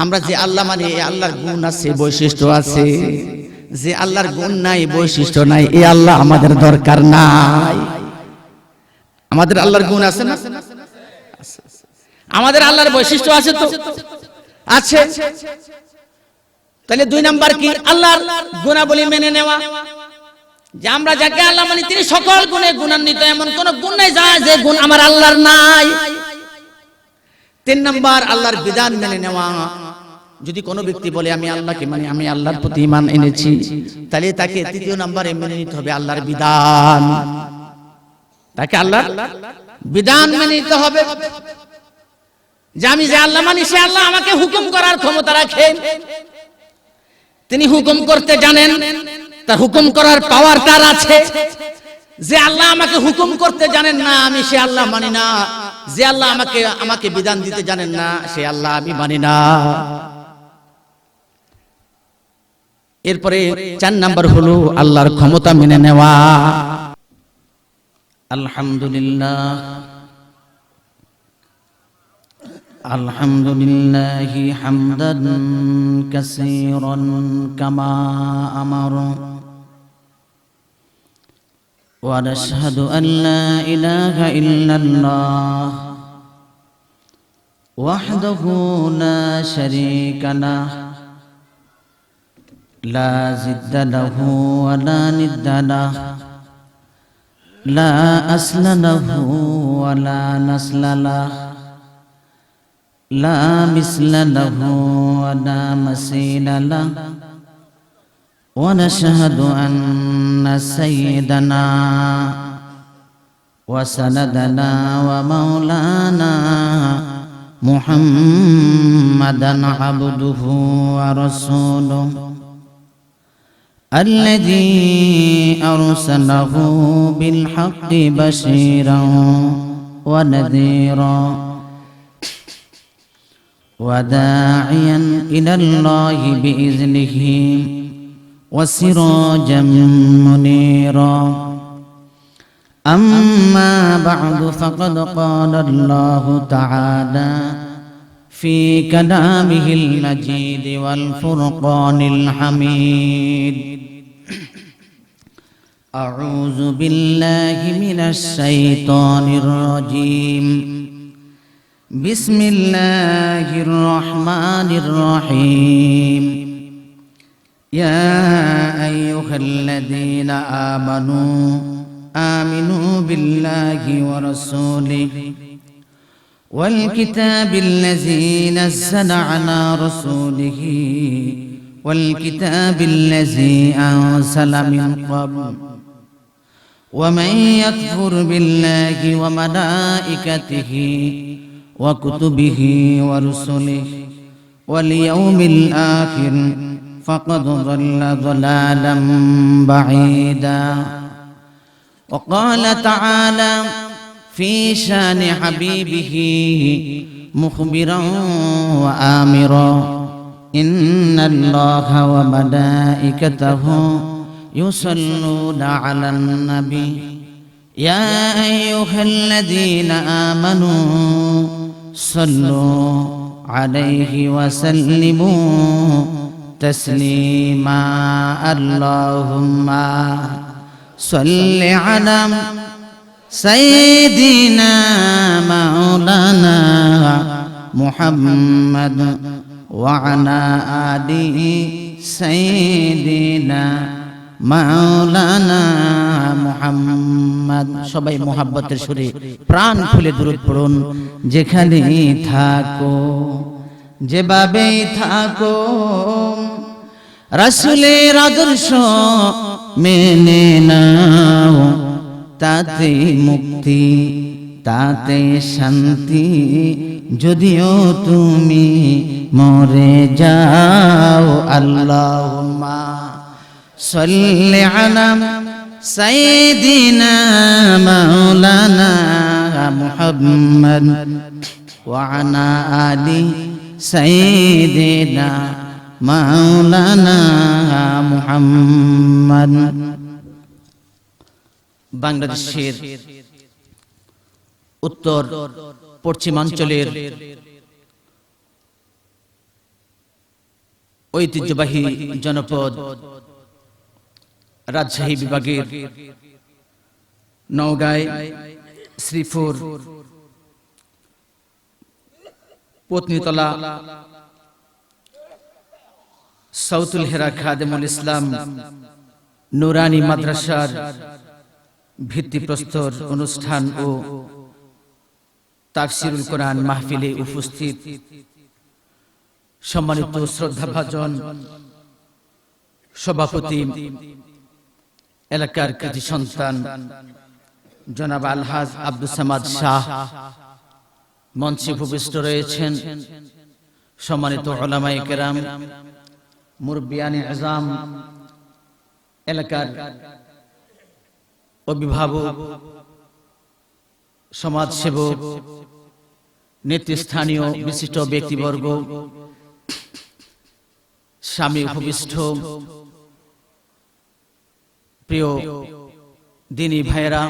আমরা যে আল্লাহ মানে এই আল্লাহর গুণ আছে, বৈশিষ্ট্য আছে। যে আল্লাহর গুণ নাই, বৈশিষ্ট্য নাই, এই আল্লাহ আমাদের দরকার নাই। আমাদের আল্লাহর গুণ আছে না? আমাদের আল্লাহর বৈশিষ্ট্য আছে তো আছে। তাহলে 2 নাম্বার কি? আল্লাহর গুণাবলী মেনে নেওয়া। যে আমরা যাকে আল্লাহ মানি তিনি সকল গুণে গুণান্বিত, এমন কোন গুণ নাই যে গুণ আমার আল্লাহর নাই। 3 নাম্বার আল্লাহর বিধান মেনে নেওয়া। যদি কোনো ব্যক্তি বলে আমি আল্লাহকে মানি, আমি আল্লাহর প্রতি ঈমান এনেছি, তাহলে তাকে 3 নম্বরে মেনে নিতে হবে আল্লাহর বিধান। তাকে আল্লাহর বিধান মেনে নিতে হবে। যে আমি যে আল্লাহ মানি সে আল্লাহ আমাকে হুকুম করার ক্ষমতা রাখেন, তিনি হুকুম করতে জানেন, তার হুকুম করার পাওয়ার তার আছে। যে আল্লাহ আমাকে হুকুম করতে জানেন না, আমি সে আল্লাহ মানি না। যে আল্লাহ আমাকে বিধান দিতে জানেন না, সে আল্লাহ আমি মানি না। এরপরে 4 নাম্বার হলো আল্লাহর ক্ষমতা মেনে নেওয়া। আলহামদুলিল্লাহ, আলহামদুলিল্লাহি হামদান কাসীরান কামা আমারা ওয়া নাশহাদু আন লা ইলাহা ইল্লাল্লাহ ওয়াহদাহু লা শারীকা লাহু লা জিদ্দা লাহু ওয়া লা নিদ্দা লাহু লা আসলা লাহু ওয়া লা নাসলা লাহু লা মিসলা লাহু ওয়া লা মাসীলা লাহু ওয়া নাশহাদু আন্না সাইয়্যিদানা ওয়া সানাদানা ওয়া মাওলানা মুহাম্মাদান আবদুহু ওয়া রাসূলুহু الذي أرسله بالحق بشيرا ونذيرا وداعيا إلى الله بإذنه وسراجا منيرا أما بعد فقد قال الله تعالى في كلامه المجيد والفرقان الحميد أعوذ بالله من الشيطان الرجيم بسم الله الرحمن الرحيم يا أيها الذين آمنوا بالله ورسوله والكتاب الذي نزل على رسوله والكتاب الذي أنزل من قبل ومن يكفر بالله وملائكته وكتبه ورسله واليوم الآخر فقد ضل ضلالا بعيدا وقال تعالى في شان حبيبه مخبرا وآمرا إن الله وملائكته يصلون على النبي يا أيها الذين آمنوا صلوا عليه وسلموا تسليما اللهم صل على سيدنا مولانا محمد وعلى آله سيدنا মাওলানা মুহাম্মদ। সবাই মোহাব্বতের সুরে প্রাণ খুলে দুরূদ পড়ুন। যেখানেই থাকো যেভাবেই থাকো রাসূলের আদর্শ মেনে নাও, তাতে মুক্তি তাতে শান্তি, যদিও তুমি মরে যাও। আল্লাহুম্মা সাল্লি আলা সাইয়্যিদিনা মাওলানা মুহাম্মদ ওয়া আলা আলি সাইয়্যিদিনা মাওলানা মুহাম্মদ। বাংলাদেশের উত্তর পশ্চিমাঞ্চলের ঐতিহ্যবাহী জনপদ রাজশাহী বিভাগের নওগাঁয় শ্রীপুর পত্নীতলা সাউতুল হেরা খাদেমুল ইসলাম নুরানি মাদ্রাসার ভিত্তিপ্রস্তর অনুষ্ঠান ও তাফসিরুল কোরআন মাহফিলে উপস্থিত সম্মানিত শ্রদ্ধাভাজন সভাপতি, এলাকার কৃতি সন্তান জনাব আলহাজ আব্দুস সামাদ শাহ, মঞ্চে উপবিষ্ট রয়েছেন সম্মানিত উলামায়ে কেরাম, মুরব্বিয়ানে আযম, এলাকার অভিভাবক, সমাজসেবক, নেতৃস্থানীয় বিশিষ্ট ব্যক্তিবর্গ, স্বামী উপবিষ্ট, প্রিয় দিনী ভাইয়েরা,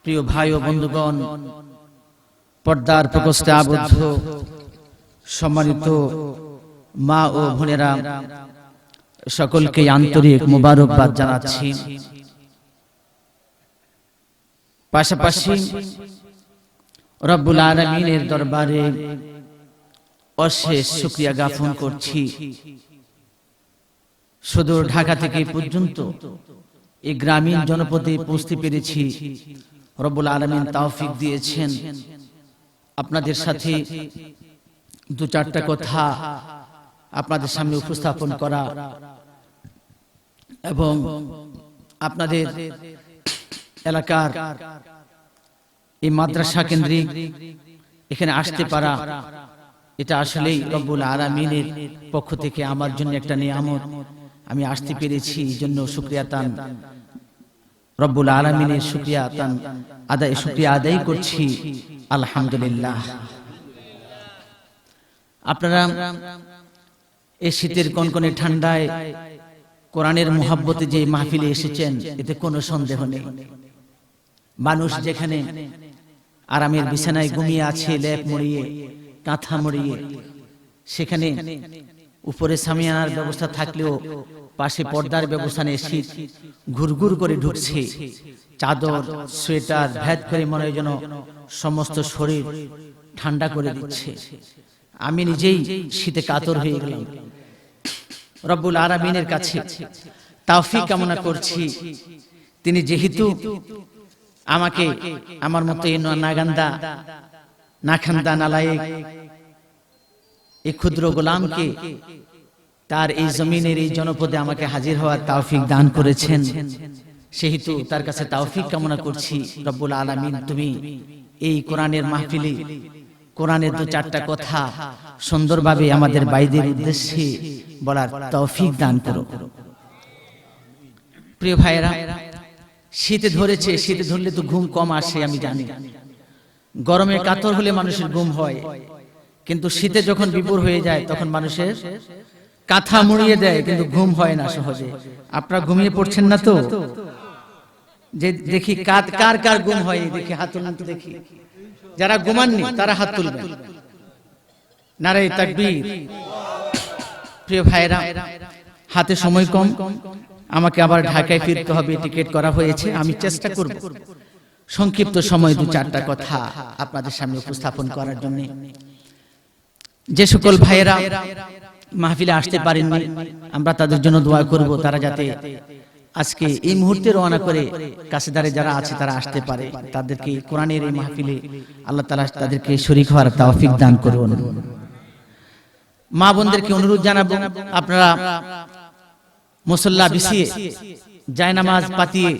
প্রিয় ভাই ও বন্ধুগণ, পর্দার প্রকোষ্ঠে আবদ্ধ সম্মানিত মা ও বোনেরা, সকলকে আন্তরিক মোবারকবাদ জানাচ্ছি। পাশাপাশি রব্বুল আলামিনের দরবারে অশেষ শুকরিয়া জ্ঞাপন করছি, সুদূর ঢাকা থেকে পর্যন্ত এই গ্রামীণ জনপদে পৌঁছতে পেরেছি। রব্বুল আলামিন তৌফিক দিয়েছেন আপনাদের সাথে দু চারটা কথা আপনাদের সামনে উপস্থাপন করা এবং আপনাদের এলাকার এই মাদ্রাসা কেন্দ্রিক এখানে আসতে পারা, এটা আসলেই রব্বুল আলামিনের পক্ষ থেকে আমার জন্য একটা নিয়ামত। আমি আসতে পেরেছি, এই জন্য শুকরিয়া তান রব্বুল আলামিনের শুকরিয়া আদায় করছি, আলহামদুলিল্লাহ। আপনারা এই শীতের কনকনে ঠান্ডায় কোরআনের মুহাব্বতে যে মাহফিলে এসেছেন, এতে কোনো সন্দেহ নেই। মানুষ যেখানে আরামের বিছানায় ঘুমিয়ে আছে, লেপ মুড়িয়ে, কাঁথা মুড়িয়ে, সেখানে উপরে সামিয়ানার ব্যবস্থা থাকলেও পাশে পর্দার ব্যবস্থা নেই। শীত ঘুরঘুর করে ঢুকছে, চাদর সোয়েটার ভেদ করে মনে হয় যেন সমস্ত শরীর ঠান্ডা করে দিচ্ছে। আমি নিজেই শীতে কাতর হয়ে গেলাম। রব্বুল আলামিনের কাছে তৌফিক কামনা করছি, তিনি যেহেতু আমাকে আমার মতো এই নাগান্দা নাখান্দা নালায়েক এই ক্ষুদ্র গোলামকে তার এই জমিনের এই জনপদে আমাকে হাজির হওয়ার তৌফিক দান করেছেন, সেহেতু তার কাছে তৌফিক কামনা করছি। রব্বুল আলামিন, তুমি এই কোরআনের মাহফিলে কোরআনের দু চারটা কথা সুন্দরভাবে আমাদের ভাইদের উদ্দেশ্যে বলার তৌফিক দান করো। প্রিয় ভাইয়েরা, শীতে ধরেছে, শীতে ধরলে তো ঘুম কম আসে আমি জানি। গরমে কাতর হলে মানুষের ঘুম হয়, কিন্তু শীতে যখন বিপুর হয়ে যায় তখন মানুষের কাঁথা মুড়িয়ে দেয়, কিন্তু ঘুম হয় না সহজে। আপনারা ঘুমিয়ে পড়ছেন না তো? যে দেখি কার কার ঘুম হয়, দেখি হাত তুলুন তো দেখি। যারা ঘুমাননি তারা হাত তুলবেন। নারে তাকবীর। প্রিয় ভাইরা, হাতে সময় কম, আমাকে আবার ঢাকায় ফিরতে হবে, টিকিট করা হয়েছে। আমি চেষ্টা করব সংক্ষিপ্ত সময় দু চারটা কথা আপনাদের সামনে উপস্থাপন করার জন্য। যে সকল ভাইয়েরা মাহফিলে আসতে পারেননি, আমরা তাদের জন্য দোয়া করব, তারা যাতে আজকে এই মুহূর্তে রওনা করে কাছেদারে যারা আছে তারা আসতে পারে। তাদেরকে কোরআনের এই মাহফিলে আল্লাহ তাআলা তাদেরকে শরীক হওয়ার তৌফিক দান করুন। মা বোনদেরকে অনুরোধ জানাবো, আপনারা মুসল্লা বিছিয়ে জায়নামাজ পাতিয়ে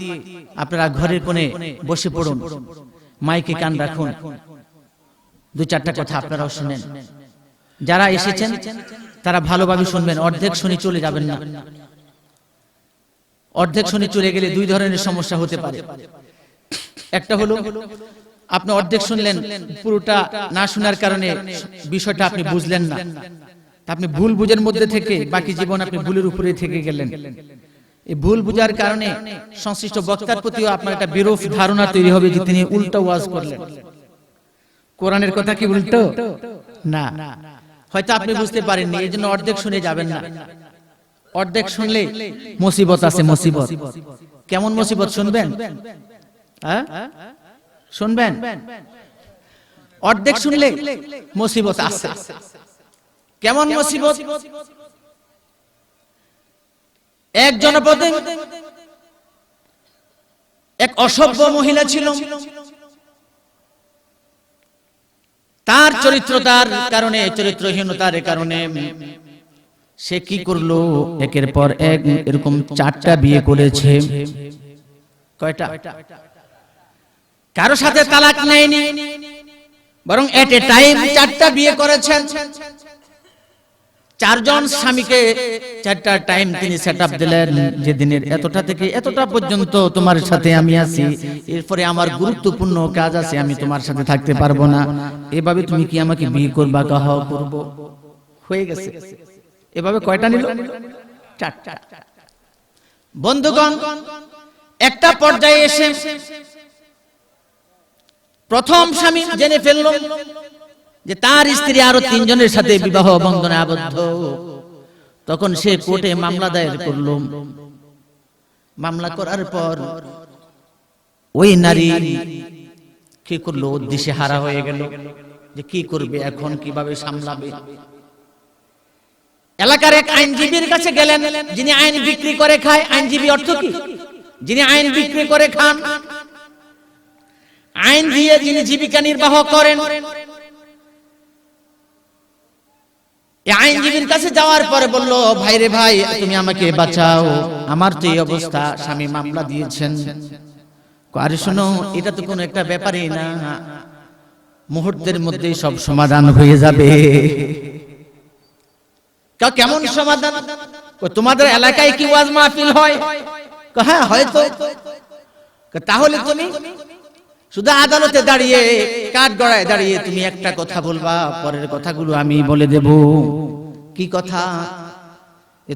আপনারা ঘরের কোণে বসে পড়ুন, মাইকে কান রাখুন, দু চারটা কথা আপনারাও শুনেন। যারা এসেছেন তারা ভালোভাবে শুনবেন, অর্ধেক শুনে চলে যাবেন না। অর্ধেক শুনে চলে গেলে দুই ধরনের সমস্যা হতে পারে। একটা হলো আপনি অর্ধেক শুনলেন, পুরোটা না শোনার কারণে বিষয়টা আপনি বুঝলেন না, আপনি ভুল বুঝের মধ্যে থেকে বাকি জীবন আপনি ভুলের উপরে থেকে গেলেন। এই ভুল বুঝার কারণে সংশ্লিষ্ট বক্তার প্রতিও আপনার একটা বিরূপ ধারণা তৈরি হবে যে তিনি উল্টো ওয়াজ করলেন। কোরআনের কথা কি উল্টো? না, হয়তো আপনি বুঝতে পারেননি, এই জন্য অর্ধেক শুনে যাবেন না। অর্ধেক শুনলে মুসিবত আছে, মুসিবত। কেমন মুসিবত শুনবেন? হ্যাঁ, শুনবেন? অর্ধেক শুনলে মুসিবত আছে। কেমন মুসিবত? এক জনপদে এক অসভ্য মহিলা ছিল। তার চরিত্রতার কারণে, চরিত্রহীনতার কারণে সে কি করলো, একের পর এক এরকম 4টা বিয়ে করেছে। কয়টা? কারো সাথে তালাক নেয়নি, বরং এট এ টাইম 4টা বিয়ে করেছেন। 4 জন স্বামীকে 4টা টাইম তিনি সেটআপ দিলেন, যে দিনের এতটা থেকে এতটা পর্যন্ত তোমার সাথে আমি আছি, এরপরে আমার গুরুত্বপূর্ণ কাজ আছে, আমি তোমার সাথে থাকতে পারবো না। এভাবে তুমি কি আমাকে বিয়ে করবা? কাহ করব। হয়ে গেছে। এভাবে কয়টা নিল? 4টা। বন্ধুগণ, একটা পর্যায়ে এসে প্রথম স্বামী জেনে ফেলল যে তার স্ত্রী আরো 3 জনের সাথে বিবাহ বন্ধনে আবদ্ধ। তখন সে কোর্টে মামলা দায়ের করল। মামলা করার পর ওই নারী কি করলো? দিশেহারা হয়ে গেল যে কি করবে এখন, কিভাবে সামলাবে। এলাকার এক আইনজীবীর কাছে গেলেন, যিনি আইন বিক্রি করে খায়। আইনজীবী অর্থ কি? যিনি আইন বিক্রি করে খান, আইন দিয়ে যিনি জীবিকা নির্বাহ করেন। আইনজীবীর কাছে যাওয়ার পরে বলল, ভাই রে ভাই, তুমি আমাকে বাঁচাও, আমার তো এই অবস্থা, স্বামী মামলা দিয়েছেন। আরে শোনো, এটা তো কোনো একটা ব্যাপারই না, মুহূর্তের মধ্যে সব সমাধান হয়ে যাবে। কেমন সমাধান? তোমাদের এলাকায় কি ওয়াজ মাহফিল হয়? হ্যাঁ হয়তো। তাহলে তুমি শুধু আদালতে দাঁড়িয়ে, কাঠগড়ায় দাঁড়িয়ে তুমি একটা কথা বলবা, পরের কথাগুলো আমি বলে দেব। কি কথা?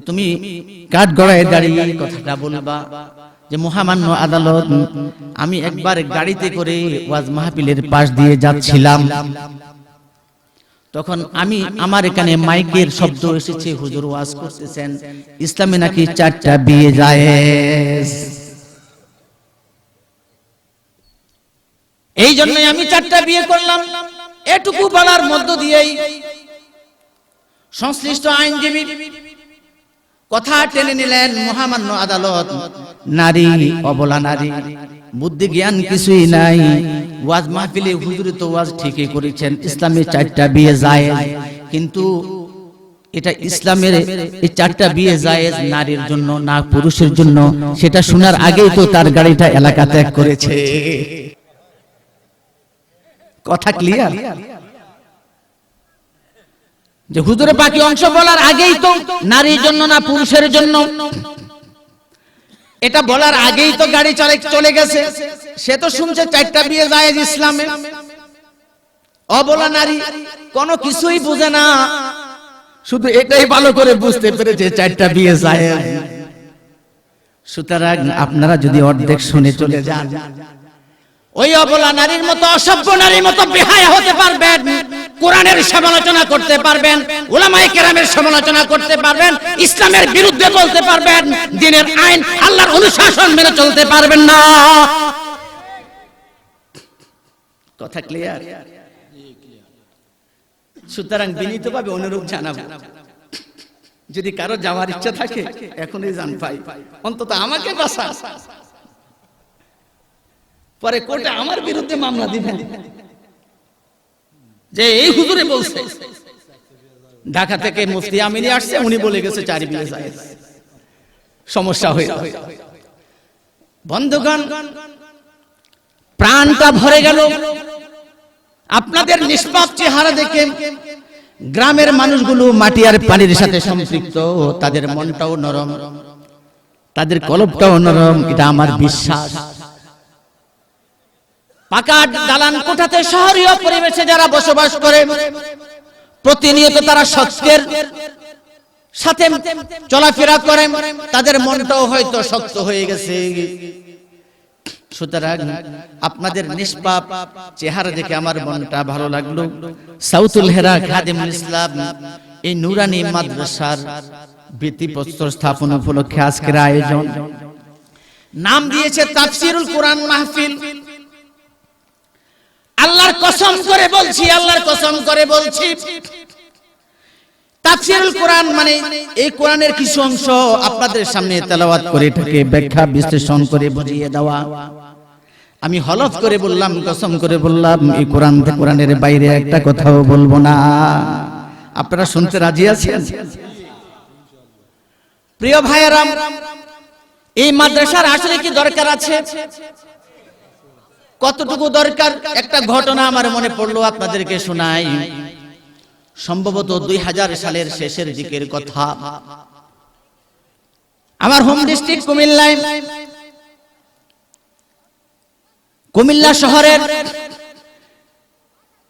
তুমি কাঠগড়ায় দাঁড়িয়ে কথাটা বলবা যে মহামান্য আদালত, আমি একবার গাড়িতে করে ওয়াজ মাহফিলের পাশ দিয়ে যাচ্ছিলাম, তখন আমার এখানে মাইকের শব্দ এসেছে, হুজুর ওয়াজ করতেছেন ইসলামে নাকি 4টা বিয়ে জায়েজ। এই জন্যই আমি 4টা বিয়ে করলাম। এটুকু বলার মধ্য দিয়েই সংশ্লিষ্ট আইনজীবী কথা টেনে নিলেন। মহামান্য আদালত, নারী অবলা, নারী, বুদ্ধি জ্ঞান কিছুই নাই। ওয়াজ মাহফিলে হুজুরে তো ওয়াজ ঠিকই করেছেন, ইসলামে 4টা বিয়ে জায়েজ, কিন্তু এটা ইসলামের এই 4টা বিয়ে জায়েজ নারীর জন্য না পুরুষের জন্য, সেটা শোনার আগেই তো তার গাড়িটা এলাকা ত্যাগ করেছে। কথা ক্লিয়ার? যে হুজুরে বাকি অংশ বলার আগেই তো নারীর জন্য না পুরুষের জন্য, এটা বলার আগেই তো গাড়ি চলে গেছে। সে তো শুনছে 4টা বিয়ে জায়েজ ইসলামে। অবলা নারী কোনো কিছুই বুঝে না, শুধু এটাই ভালো করে বুঝতে পেরেছে 4টা বিয়ে জায়েজ। সুতরাং আপনারা যদি অর্ধেক শুনে চলে যান, ওই অবলা নারীর মতো, অসভ্য নারীর মতো বেহায়া হতে পারবেন, কোরআনের সমালোচনা করতে পারবেন, উলামায়ে কেরামের সমালোচনা করতে পারবেন, ইসলামের বিরুদ্ধে বলতে পারবেন, দ্বীনের আইন আল্লাহর অনুশাসন মেনে চলতে পারবেন না। কথা ক্লিয়ার? সুতরাং বিনীতভাবে অনুরোধ জানাবো, যদি কারো যাওয়ার ইচ্ছা থাকে এখনই যান ভাই, অন্তত আমাকে বাঁচান। পরে কোর্টে আমার বিরুদ্ধে মামলা দিবেন যে এই হুজুরে বলছে। ঢাকা থেকে মুফতি আমিনী আসছে, উনি বলে গেছে 4 বিয়ে জায়েজ, সমস্যা হয়ে যাবে। বন্ধুগণ, প্রাণটা ভরে গেল আপনাদের নিষ্পাপ চেহারা দেখে। গ্রামের মানুষগুলো মাটি আর পানির সাথে সম্পৃক্ত, তাদের মনটাও নরম, তাদের কলবটাও নরম, এটা আমার বিশ্বাস। পাকা দালান কোঠাতে শহরীয় পরিবেশে যারা বসবাস করে, প্রতিনিয়ত তারা সত্যের সাথে চলাফেরা করে, তাদের মনটাও হয়তো শক্ত হয়ে গেছে। সুতরাং আপনাদের নিষ্পাপ চেহারা দেখে আমার মনটা ভালো লাগলো। সাউতুল হেরা খাদিমুল ইসলাম এই নুরানি মাদ্রাসার ভিত্তিপ্রস্তর স্থাপন উপলক্ষে আজকের আয়োজন, নাম দিয়েছে তাফসিরুল কোরআন মাহফিল। আল্লাহর কসম করে বলছি, আল্লাহর কসম করে বলছি, তাফসিরুল কোরআন মানে এই কোরআনের কিছু অংশ আপনাদের সামনে তেলাওয়াত করে এটাকে ব্যাখ্যা বিশ্লেষণ করে বুঝিয়ে দেওয়া। আমি হলফ করে বললাম, কসম করে বললাম, এই কোরআনের বাইরে একটা কথাও বলবো না। আপনারা শুনতে রাজি আছেন? প্রিয় ভাইয়েরা, এই মাদ্রাসার আসলে কি দরকার আছে? কতটুকু দরকার? একটা ঘটনা আমার মনে পড়লো, আপনাদেরকে শোনাই। সম্ভবত 2000 সালের শেষের দিকের কথা। আমার হোম ডিস্ট্রিক্ট কুমিল্লায়, কুমিল্লা শহরের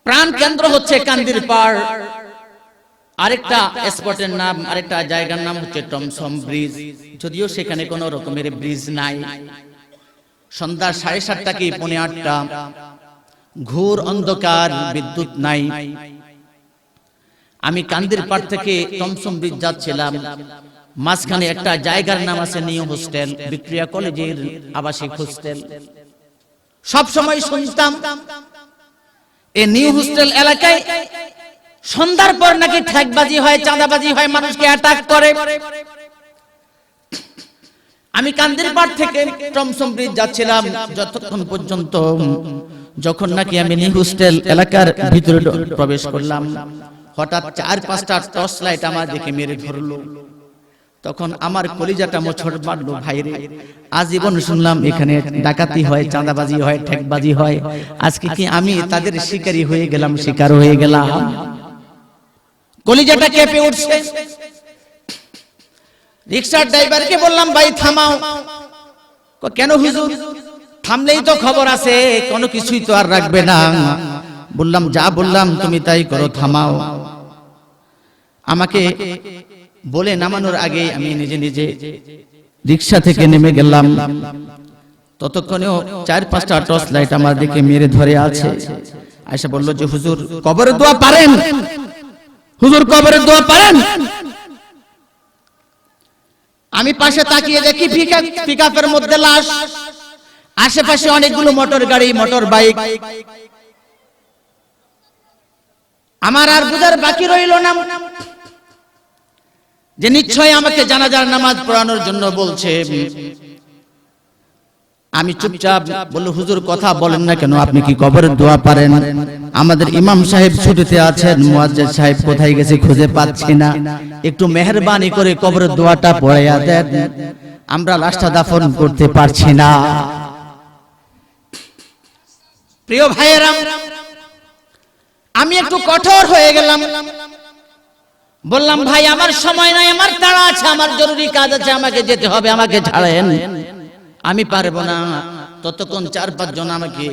প্রাণ কেন্দ্র হচ্ছে কান্দিরপাড়। আরেকটা স্পটের নাম, আরেকটা জায়গার নাম হচ্ছে টমসম ব্রিজ। যদিও সেখানে কোনো রকমের ব্রিজ নাই। সন্ধ্যা 7:30 কি 8:30, ঘোর অন্ধকার, বিদ্যুৎ নাই। আমি কান্দিরপাড় থেকে টমসম ব্রিজ যাচ্ছিলাম। মাঝখানে একটা জায়গার নাম আছে নিউ হোস্টেল, ভিক্টোরিয়া কলেজের আবাসিক হোস্টেল। সব সময় শুনতাম এই নিউ হোস্টেল এলাকায় সন্ধ্যার পর নাকি ঠেকবাজি হয়, চাঁদাবাজি হয়, মানুষকে অ্যাটাক করে। আমি কান্দিরপাড় থেকে টমসম ব্রিজ যাচ্ছিলাম যতক্ষণ পর্যন্ত, যখন নাকি আমি নিউ হোস্টেল এলাকার ভিতরে প্রবেশ করলাম, হঠাৎ 4-5টা টর্চ লাইট আমার দিকে মেরে ধরলো। তখন আমার কলিজাটা মোচড় মারলো। ভাইরে, আজীবন শুনলাম এখানে ডাকাতি হয়, চাঁদাবাজি হয়, ঠেকবাজি হয়। আজকে কি আমি তাদের শিকারী হয়ে গেলাম, শিকার হয়ে গেলাম? কলিজাটা কেঁপে উঠছে। রিকশার ড্রাইভারকে বললাম, ভাই থামাও। কেন হুজুর? থামলেই তো খবর আছে, কোনো কিছুই তো আর রাখবে না। বললাম, যা বললাম তুমি তাই করো, থামাও। আমাকে বলে নামানোর আগে আমি নিজে নিজে রিকশা থেকে নেমে গেলাম। ততক্ষণেও 4-5টা টর্চ লাইট আমার দিকে মেরে ধরে আছে। আয়েশা বলল যে, হুজুর কবরের দোয়া পারেন? হুজুর কবরের দোয়া পারেন? আমি পাশে তাকিয়ে দেখি পিকআপের মধ্যে লাশ, আশেপাশে অনেকগুলো মোটর গাড়ি, মোটর বাইক। আমার আর বুঝার বাকি রইল না যে নিশ্চয় আমাকে জানাজার নামাজ পড়ানোর জন্য বলছে। আমি চুপচাপ বলল, হুজুর কথা বলেন না কেন? আপনি কি কবরের দোয়া পারেন? আমাদের ইমাম সাহেব ছুটিতে আছেন, মুয়াজ্জিন সাহেব কোথায় গেছে খুঁজে পাচ্ছি না, একটু মেহেরবানি করে কবরের দোয়াটা পড়াইয়া দেন, আমরা লাশটা দাফন করতে পারছি না। প্রিয় ভাইয়েরা, আমি একটু কঠোর হয়ে গেলাম। বললাম, ভাই আমার সময় নাই, আমার তাড়া আছে, আমার জরুরি কাজ আছে, আমাকে যেতে হবে, আমাকে ছাড়েন, আমি পারবো না। ততক্ষণ 4-5 জন আমাকে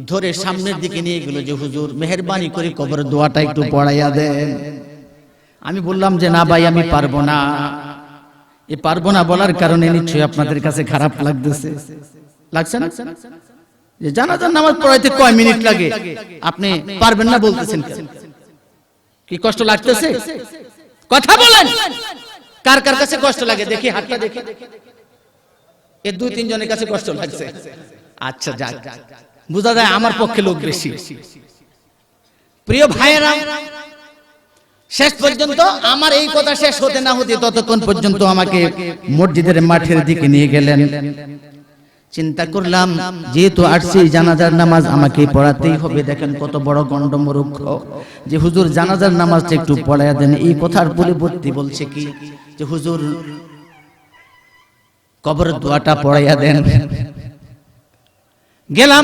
ধরে সামনের দিকে নিয়ে গেল যে, হুজুর মেহেরবানি করে কবরের দোয়াটা একটু পড়াইয়া দেন। আমি বললাম যে, না ভাই আমি পারবো না। এই পারবো না বলার কারণে নিশ্চয়ই আপনাদের কাছে খারাপ লাগতেছে, লাগছে না? যে জানাজার নামাজ পড়াইতে কয় মিনিট লাগে, আপনি পারবেন না বলতেছেন, কি কষ্ট লাগতেছে? কথা বলেন, কার কার কাছে কষ্ট লাগে? দেখি হাতটা দেখি। এর 2-3 জনের কাছে কষ্ট লাগছে। আচ্ছা যাক, বুঝা যায় আমার পক্ষে লোক বেশি। প্রিয় ভাইয়েরা, শেষ পর্যন্ত আমার এই কথা শেষ হতে না হতে ততক্ষণ পর্যন্ত আমাকে মসজিদের মাঠের দিকে নিয়ে গেলেন। চিন্তা করলাম, যেহেতু আসছি জানাজার নামাজ আমাকে পড়াতেই হবে। দেখেন কত বড় গন্ডমূর্খ যে হুজুর জানাজার নামাজটা একটু পড়াইয়া দেন। এই কথার পরিবর্তে বলছে কি যে, হুজুর কবরের দোয়াটা পড়াইয়া দেন। গেলাম,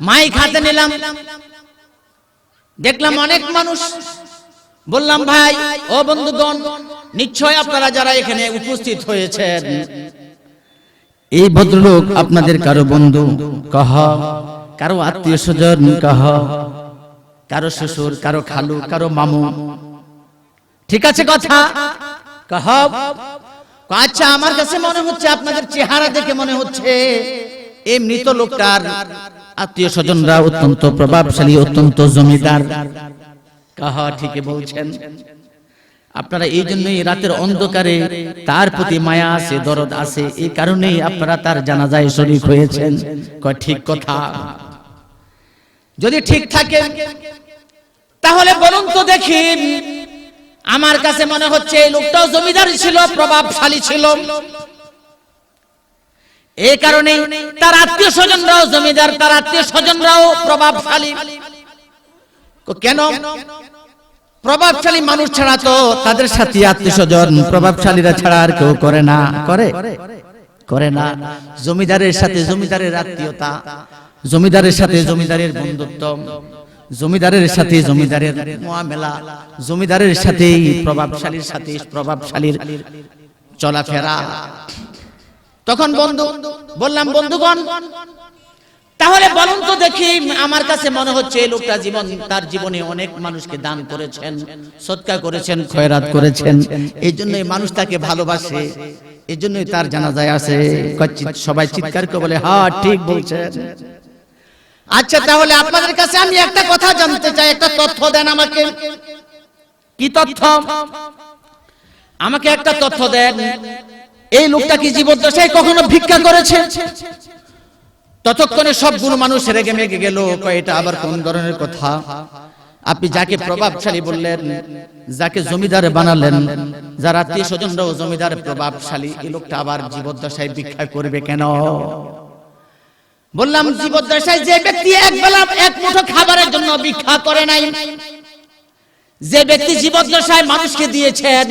মাইক হাতে নিলাম, দেখলাম অনেক মানুষ। বললাম, ভাই ও বন্ধুগণ, নিশ্চয় আপনারা যারা এখানে উপস্থিত হয়েছেন, এই ভদ্রলোক আপনাদের কারো বন্ধু কহ, কারো আত্মীয় স্বজন কহ, কারো শ্বশুর, কারো খালু, কারো মামু, ঠিক আছে কথা কহ। আচ্ছা, আমার কাছে মনে হচ্ছে, আপনাদের চেহারা দেখে মনে হচ্ছে এই মৃত লোকটার আত্মীয় স্বজনরা অত্যন্ত প্রভাবশালী, অত্যন্ত জমিদার। কাহা ঠিকই বলছেন। আপনারা এই জন্যই রাতের অন্ধকারে তার প্রতি মায়া আছে, দরদ আছে, এই কারণেই আপনারা তার জানাজায় শরীক হয়েছেন। কয় ঠিক কথা। যদি ঠিক থাকে তাহলে বলুন তো দেখি, আমার কাছে মনে হচ্ছে এই লোকটাও জমিদার ছিল, প্রভাবশালী ছিল। এই কারণে তার আত্মীয় স্বজনরাও জমিদার, তার আত্মীয় স্বজনরাও প্রভাবশালী। কেন? প্রভাবশালী মানুষ ছাড়া তো তাদের সাথে আত্মীয় স্বজন প্রভাবশালীরা ছাড়া আর কেউ করে না। করে না। জমিদারের সাথে জমিদারের আত্মীয়তা, জমিদারের সাথে জমিদারের বন্ধুত্ব, জমিদারের সাথে জমিদারের মুআমেলা, জমিদারের সাথে প্রভাবশালীর সাথে প্রভাবশালীর চলাফেরা। তখন বললাম, বন্ধুগণ তাহলে বলুন তো দেখি, আমার কাছে মনে হচ্ছে এই লোকটা তার জীবনে অনেক মানুষকে দান করেছেন, সদকা করেছেন, খয়রাত করেছেন, এই জন্যই মানুষ তাকে ভালোবাসে, এই জন্যই তার জানাজায় আছে। সবাই চিৎকার করে বলে হ্যাঁ ঠিক বলছেন। আচ্ছা তাহলে আপনাদের কাছে আমি একটা কথা জানতে চাই, একটা তথ্য দেন আমাকে। কি তথ্য? আমাকে একটা তথ্য দেন। এই লোকটা কি জীবদ্দশায় কখনো ভিক্ষা করেছে? ততক্ষণে সবগুলো মানুষ রেগে মেগে গেল। এটা আবার কোন ধরনের কথা? আপনি যাকে প্রভাবশালী বললেন, যাকে জমিদার বানালেন, যার আত্মীয় স্বজনরাও জমিদার প্রভাবশালী, এই লোকটা আবার জীবদ্দশায় ভিক্ষা করবে কেন? বললাম জীবদ্দশায় যে ব্যক্তি একবেলা এক মুঠো খাবারের জন্য ভিক্ষা করে নাই, যে ব্যক্তি জীবদ্দশায় মানুষকে দিয়েছেন,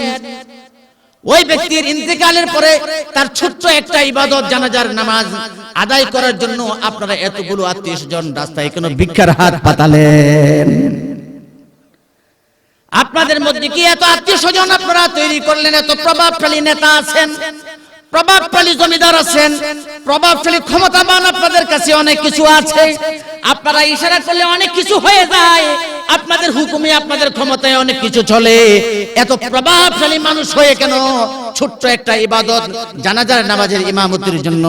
ওই ব্যক্তির ইন্তেকালের পরে তার ছোট্ট একটা ইবাদত জানাজার নামাজ আদায় করার জন্য আপনারা এতগুলো আত্মীয় স্বজন রাস্তায় কেন ভিক্ষার হাত পাতালেন? আপনাদের মধ্যে কি এত আত্মীয় স্বজন আপনারা তৈরি করলেন? এত প্রভাবশালী নেতা আছেন, প্রভাবশালী জমিদার আছেন, প্রভাবশালী ক্ষমতাবান আপনাদের কাছে অনেক কিছু আছে, আপনারা ইশারা করলে অনেক কিছু হয়ে যায়, আপনাদের হুকুমে আপনাদের ক্ষমতায় অনেক কিছু চলে। এত প্রভাবশালী মানুষ হয়ে কেন ছোট্ট একটা ইবাদত জানাজার নামাজের ইমামতির জন্য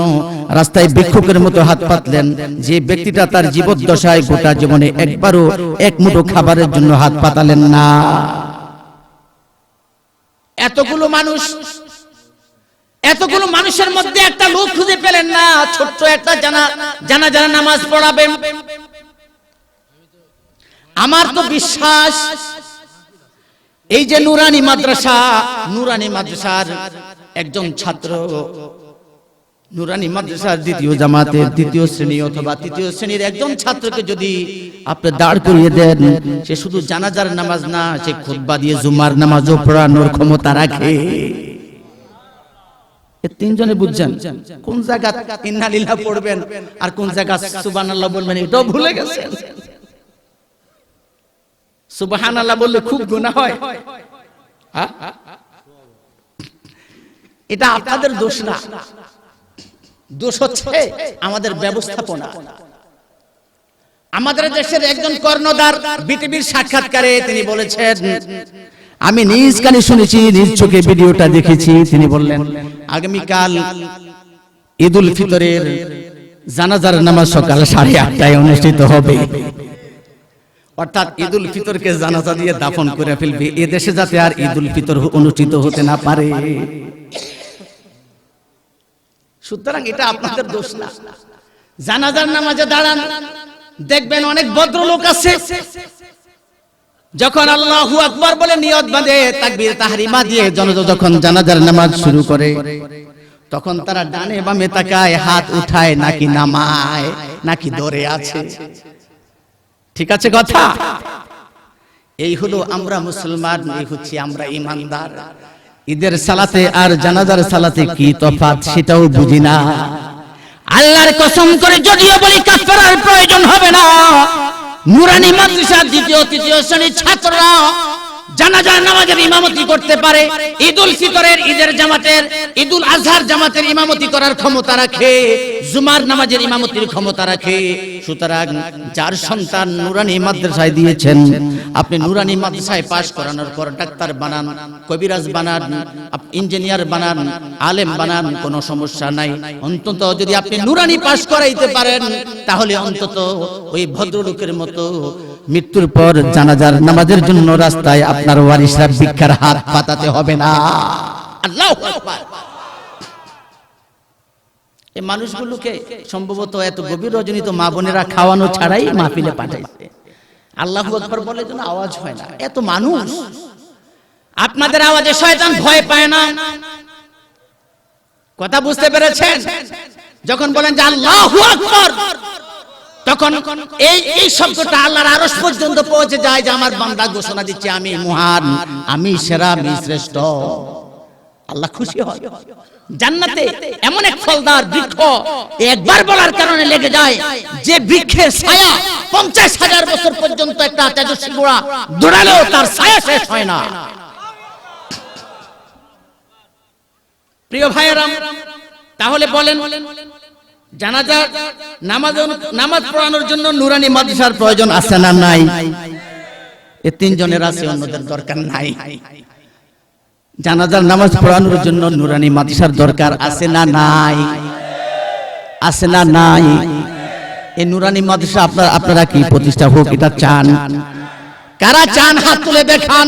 রাস্তায় ভিক্ষুকের মতো হাত পাতলেন? যে ব্যক্তিটা তার জীবদ্দশায় গোটা জীবনে একবারও এক মুঠো খাবারের জন্য হাত পাতালেন না। এতগুলো মানুষের মধ্যে একটা লোক খুঁজে পেলেন না ছোট্ট একটা জানাজার নামাজ পড়াবেন? আমার তো বিশ্বাস এই যে নুরানি মাদ্রাসার একজন ছাত্র, নুরানি মাদ্রাসার দ্বিতীয় জামাতের দ্বিতীয় শ্রেণী অথবা তৃতীয় শ্রেণীর একজন ছাত্রকে যদি আপনি দাঁড় করিয়ে দেন, সে শুধু জানাজার নামাজ না, সে খুতবা দিয়ে জুমার নামাজও পড়ানোর ক্ষমতা রাখে। তিনজনে বুঝছেন কোন জায়গা ইন্না লিল্লাহ পড়বেন আর কোন জায়গা সুবহানাল্লাহ বলবেন, এটাও ভুলে গেছেন। সুবহানাল্লাহ বললে খুব গুনাহ হয়। এটা আপনাদের দোষ না, দোষ হচ্ছে আমাদের ব্যবস্থাপনা। আমাদের দেশের একজন কর্ণধার বিটিভির সাক্ষাৎকারে তিনি বলেছেন, আমি নিজ কানে শুনেছি, নিজ চোখে ভিডিওটা দেখেছি। তিনি বললেন আগামীকাল ঈদুল ফিতরের জানাজার নামাজ সকাল 8:30টায় অনুষ্ঠিত হবে। অর্থাৎ ঈদুল ফিতরকে জানাজা দিয়ে দাফন করে ফেলবে, এ দেশে যাতে আর ঈদুল ফিতর অনুষ্ঠিত হতে না পারে। সুতরাং এটা আপনাদের দোষ না। জানাজার নামাজে দাঁড়ান, দেখবেন অনেক ভদ্রলোক আছে, যখন আল্লাহু আকবার বলে নিয়ত বাঁধে, তাকবীর তাহরিমা দিয়ে যখন জানাজার নামাজ শুরু করে, তখন তারা ডানে বামে তাকায়, হাত উঠায় নাকি নামায় নাকি দৌড়ে আছে। ঠিক আছে কথা? এই হলো আমরা মুসলমান, এই হচ্ছে আমরা ঈমানদার। ঈদের সালাতে আর জানাজার সালাতে কি তফাৎ সেটাও বুঝি না। আল্লাহর কসম করে যদিও বলি কাফারার প্রয়োজন হবে না, নুরানি মাদ্রাসার দ্বিতীয় তৃতীয় শ্রেণীর ছাত্ররা জানাজার নামাজের ইমামতি করতে পারে, ঈদুল ফিতরের, ঈদের জামাতের, ঈদুল আজহার জামাতের ইমামতি করার ক্ষমতা রাখে, জুমার নামাজের ইমামতির ক্ষমতা রাখে। সুতরাং যার সন্তান নুরানি মাদ্রাসায় দিয়েছেন, আপনি নুরানি মাদ্রাসায় পাশ করানোর পর ডাক্তার বানান, কবিরাজ বানান, ইঞ্জিনিয়ার বানান, আলেম বানান, কোনো সমস্যা নাই। অন্তত যদি আপনি নুরানি পাশ করাইতে পারেন, তাহলে অন্তত ওই ভদ্রলোকের মতো মৃত্যুর পর জানাজার নামাজের জন্য রাস্তায় আপনার ওয়ারিসরা ভিক্ষার হাত পাতাতে হবে না। আল্লাহু আকবার। এই মানুষগুলোকে সম্ভবত এত গভীর রজনীতে মা বোনেরা খাওয়ানো ছাড়াই মাহফিলে পাঠাইছে। আল্লাহু আকবার বলে যেন আওয়াজ হয় না। এত মানুষ, আপনাদের আওয়াজে শয়তান ভয় পায় না। কথা বুঝতে পেরেছেন? যখন বলেন যে আল্লাহু আকবার, তখন এই শব্দটা আল্লাহর আরশ পর্যন্ত পৌঁছে যায় যে আমার বান্দা ঘোষণা দিচ্ছে আমি মহান, আমি সেরা, আমি শ্রেষ্ঠ। আল্লাহ খুশি হয়। জান্নাতে এমন এক ফলদার বৃক্ষ একবার বলার কারণে লেগে যায় যে বৃক্ষের ছায়া 50,000 বছর পর্যন্ত একটা তেজস্বী গোড়া দৌড়ালেও তার ছায়া শেষ হয় না। প্রিয় ভাইয়েরা, তাহলে বলেন জানাজা নামাজ পড়ানোর জন্য নুরানি মাদ্রাসার প্রয়োজন আছে না নাই? এই তিনজনের আছে, অন্যদের দরকার নাই। জানাজার নামাজ পড়ানোর জন্য নুরানি মাদ্রাসার দরকার আছে না নাই? আছে না নাই? এই নুরানি মাদ্রাসা আপনারা কি প্রতিষ্ঠা হোক এটা চান? কারা চান হাত তুলে দেখান।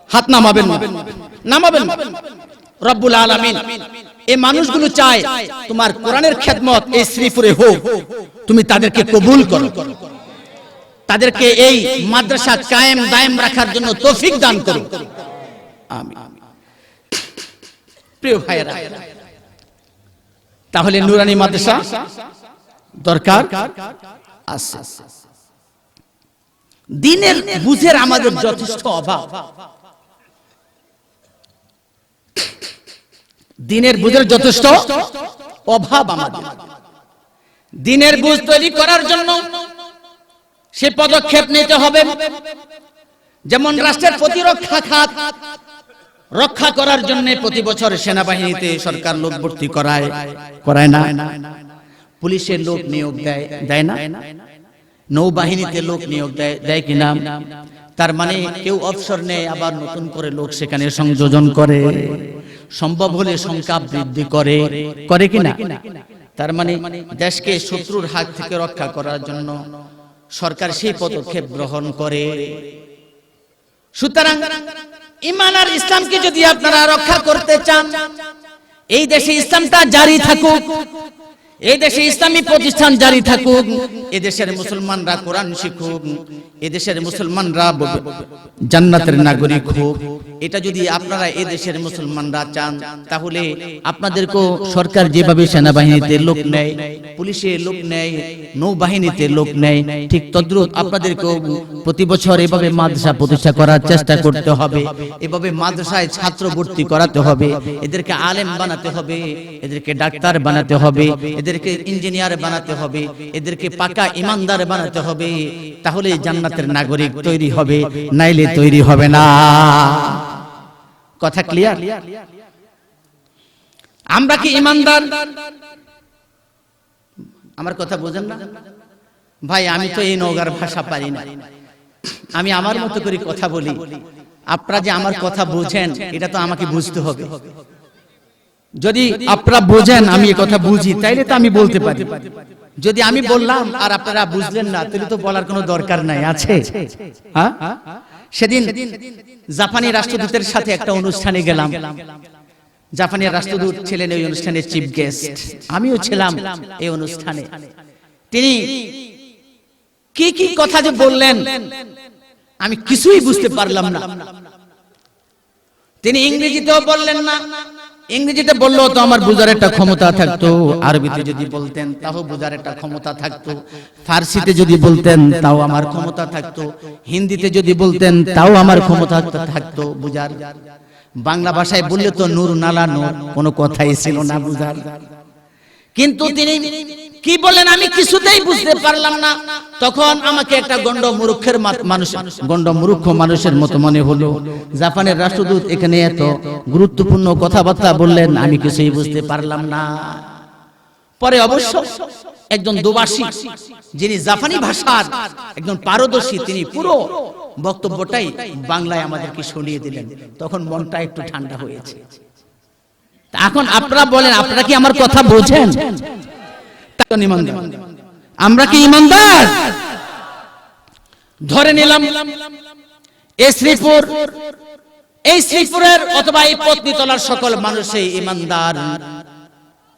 হাত নামাবেন, নামাবেন। রব্বুল আলামিন এই মানুষগুলো চায় তোমার কোরআনের খেদমত এই শ্রীপুরে হোক, তুমি তাদেরকে কবুল করো, তাদেরকে এই মাদ্রাসা কায়েম দায়েম রাখার জন্য তৌফিক দান করো। আমিন। প্রিয় ভাইয়েরা, তাহলে নুরানি মাদ্রাসা দরকার আছে। দ্বীনের বুঝের আমাদের যথেষ্ট অভাব। দ্বীনের বুঝের যথেষ্ট অভাব আমাদের। দ্বীনের বুঝ তৈরি করার জন্য সে পদক্ষেপ নিতে হবে। যেমন রাষ্ট্রের প্রতিরক্ষা খাত রক্ষা করার জন্য প্রতি বছর সেনাবাহিনীতে সরকার লোক ভর্তি করায় না? পুলিশের লোক নিয়োগ দেয় না? নৌবাহিনীতে লোক নিয়োগ দেয় কিনা? তার মানে কেউ অবসর নেয়, আবার নতুন করে লোক সেখানে সংযোজন করে, সম্ভব হলে সংখ্যা বৃদ্ধি করে কিনা? তার মানে দেশকে শত্রুর হাত থেকে রক্ষা করার জন্য সরকার সেই পদক্ষেপ গ্রহণ করে। সুতরাং ঈমান আর ইসলামকে যদি আপনারা রক্ষা করতে চান, এই দেশে ইসলামটা জারি থাকুক, এই দেশে ইসলামী প্রতিষ্ঠান জারি থাকুক, এদেশের মুসলমানরা কোরআন শিখুক, এদেশের মুসলমানরা জান্নাতের নাগরিক হোক, এটা যদি আপনারা এদেশের মুসলমানরা চান, তাহলে আপনাদেরকেও সরকার যেভাবে সেনাবাহিনীতে লোক নেয়, পুলিশে লোক নেয়, নৌবাহিনীতে লোক নেয়, ঠিক তদ্রুপ আপনাদেরকেও প্রতি বছর এভাবে মাদ্রাসা প্রতিষ্ঠা করার চেষ্টা করতে হবে। এভাবে মাদ্রাসায় ছাত্র ভর্তি করাতে হবে, এদেরকে আলেম বানাতে হবে, এদেরকে ডাক্তার বানাতে হবে, এদেরকে ইঞ্জিনিয়ার বানাতে হবে, এদেরকে পাকা ইমানদার বানাতে হবে। তাহলে জান্নাতের নাগরিক তৈরি হবে, নাইলে তৈরি হবে না। কথা ক্লিয়ার? আমরা কি ইমানদার? আমার কথা বোঝেন না ভাই? আমি তো এই নওগাঁর ভাষা পারি না, আমি আমার মতো করে কথা বলি। আপনারা যে আমার কথা বোঝেন এটা তো আমাকে বুঝতে হবে। যদি আপনারা বোঝেন আমি এই কথা বুঝি, তাইলে তো আমি বলতে পারি। যদি আমি বললাম আর আপনারা বুঝলেন না, তাহলে তো বলার কোনো দরকার নাই। আছে? হ্যাঁ, সেদিন জাপানি রাষ্ট্রদূতের সাথে একটা অনুষ্ঠানে গেলাম। জাপানি রাষ্ট্রদূত ছিলেন এই অনুষ্ঠানের চিফ গেস্ট, আমিও ছিলাম এই অনুষ্ঠানে। তিনি কি কি কথা যে বললেন আমি কিছুই বুঝতে পারলাম না। তিনি ইংরেজিতেও বললেন না, ইংরেজিতে বললেও তো আমার বুঝার একটা ক্ষমতা থাকতো, আরবিতে যদি বলতেন তাও বুঝার একটা ক্ষমতা থাকতো, ফার্সিতে যদি বলতেন তাও আমার ক্ষমতা থাকতো, হিন্দিতে যদি বলতেন তাও আমার ক্ষমতা থাকতো বুঝার। বাংলা ভাষায় বললে তো নূর নালা নূর, কোনো কথাই ছিল না বুঝার। কিন্তু তিনি কি বললেন আমি কিছুতেই বুঝতে পারলাম না। তখন আমাকে একটা গন্ড মূর্খ মানুষের মতো মনে হলো। জাপানের রাষ্ট্রদূত এখানে এত গুরুত্বপূর্ণ কথাবার্তা বললেন, আমি কিছুই বুঝতে পারলাম না। পরে অবশ্য একজন দুভাষী, যিনি জাপানি ভাষার একজন পারদর্শী, তিনি পুরো বক্তব্যটাই বাংলায় আমাদেরকে শুনিয়ে দিলেন। তখন মনটা একটু ঠান্ডা হয়েছে। এখন আপনারা বলেন, আপনারা কি আমার কথা বোঝেন? আমরা কি ইমানদার? ধরে নিলাম এই শ্রীপুরের অথবা এই পত্নীতলার সকল মানুষই ইমানদার।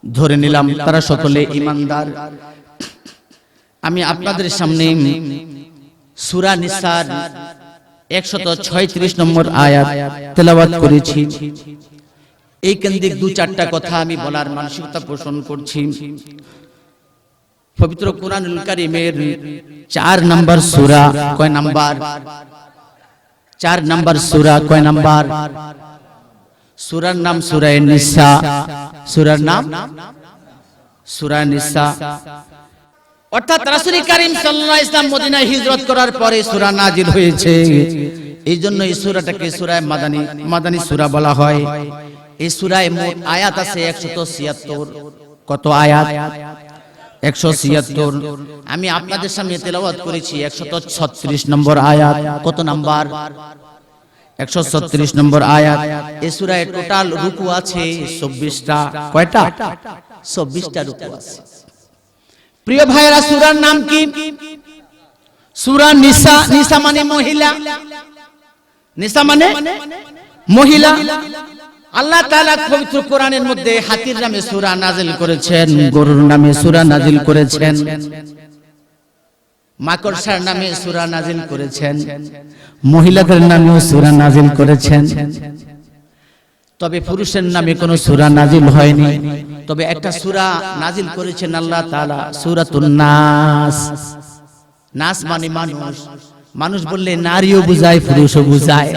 ধরে নিলাম তারা সকলে ইমানদার। আমি আপনাদের সামনে সূরা নিসার 136 নম্বর আয়াত তেলাওয়াত করেছি। এই কেন্দ্রিক দু চারটা কথা আমি বলার মানসিকতা পোষণ করছি। পবিত্র কুরআনুল কারীমের 4 নম্বর সূরা কয় নাম্বার? 4 নম্বর সূরা কয় নাম্বার? সূরার নাম সূরা নিসা। সূরার নাম সূরা নিসা। অর্থাৎ রাসূল করিম সাল্লাল্লাহু আলাইহি ওয়াসাল্লাম মদিনায় হিজরত করার পরে সূরা নাজিল হয়েছে। এইজন্য এই সূরাটাকে সূরা মাদানী সূরা বলা হয়। এই সূরায় মোট আয়াত আছে 176। কত আয়াত? 176। আমি আপনাদের সামনে তেলাওয়াত করেছি 136 নম্বর আয়াত। কত নাম্বার? 136 নম্বর আয়াত। এই সূরায় টোটাল রুকু আছে 24টা। কয়টা? 24টা রুকু আছে। প্রিয় ভাইরা, সূরার নাম কি? সূরা নিসা। নিসা মানে মহিলা। নিসা মানে মহিলা। আল্লাহ তাআলা পবিত্র কোরআনের মধ্যে হাতির নামে সূরা নাজিল করেছেন, গরুর নামে সূরা নাজিল করেছেন, মাকড়সার নামে সূরা নাজিল করেছেন, মহিলাদের নামেও সূরা নাজিল করেছেন। তবে পুরুষের নামে কোনো সূরা নাজিল হয়নি। তবে একটা সূরা নাজিল করেছেন আল্লাহ তাআলা, সূরাতুন নাস। নাস মানে মানুষ। মানুষ বললে নারীও বুঝায়, পুরুষও বুঝায়।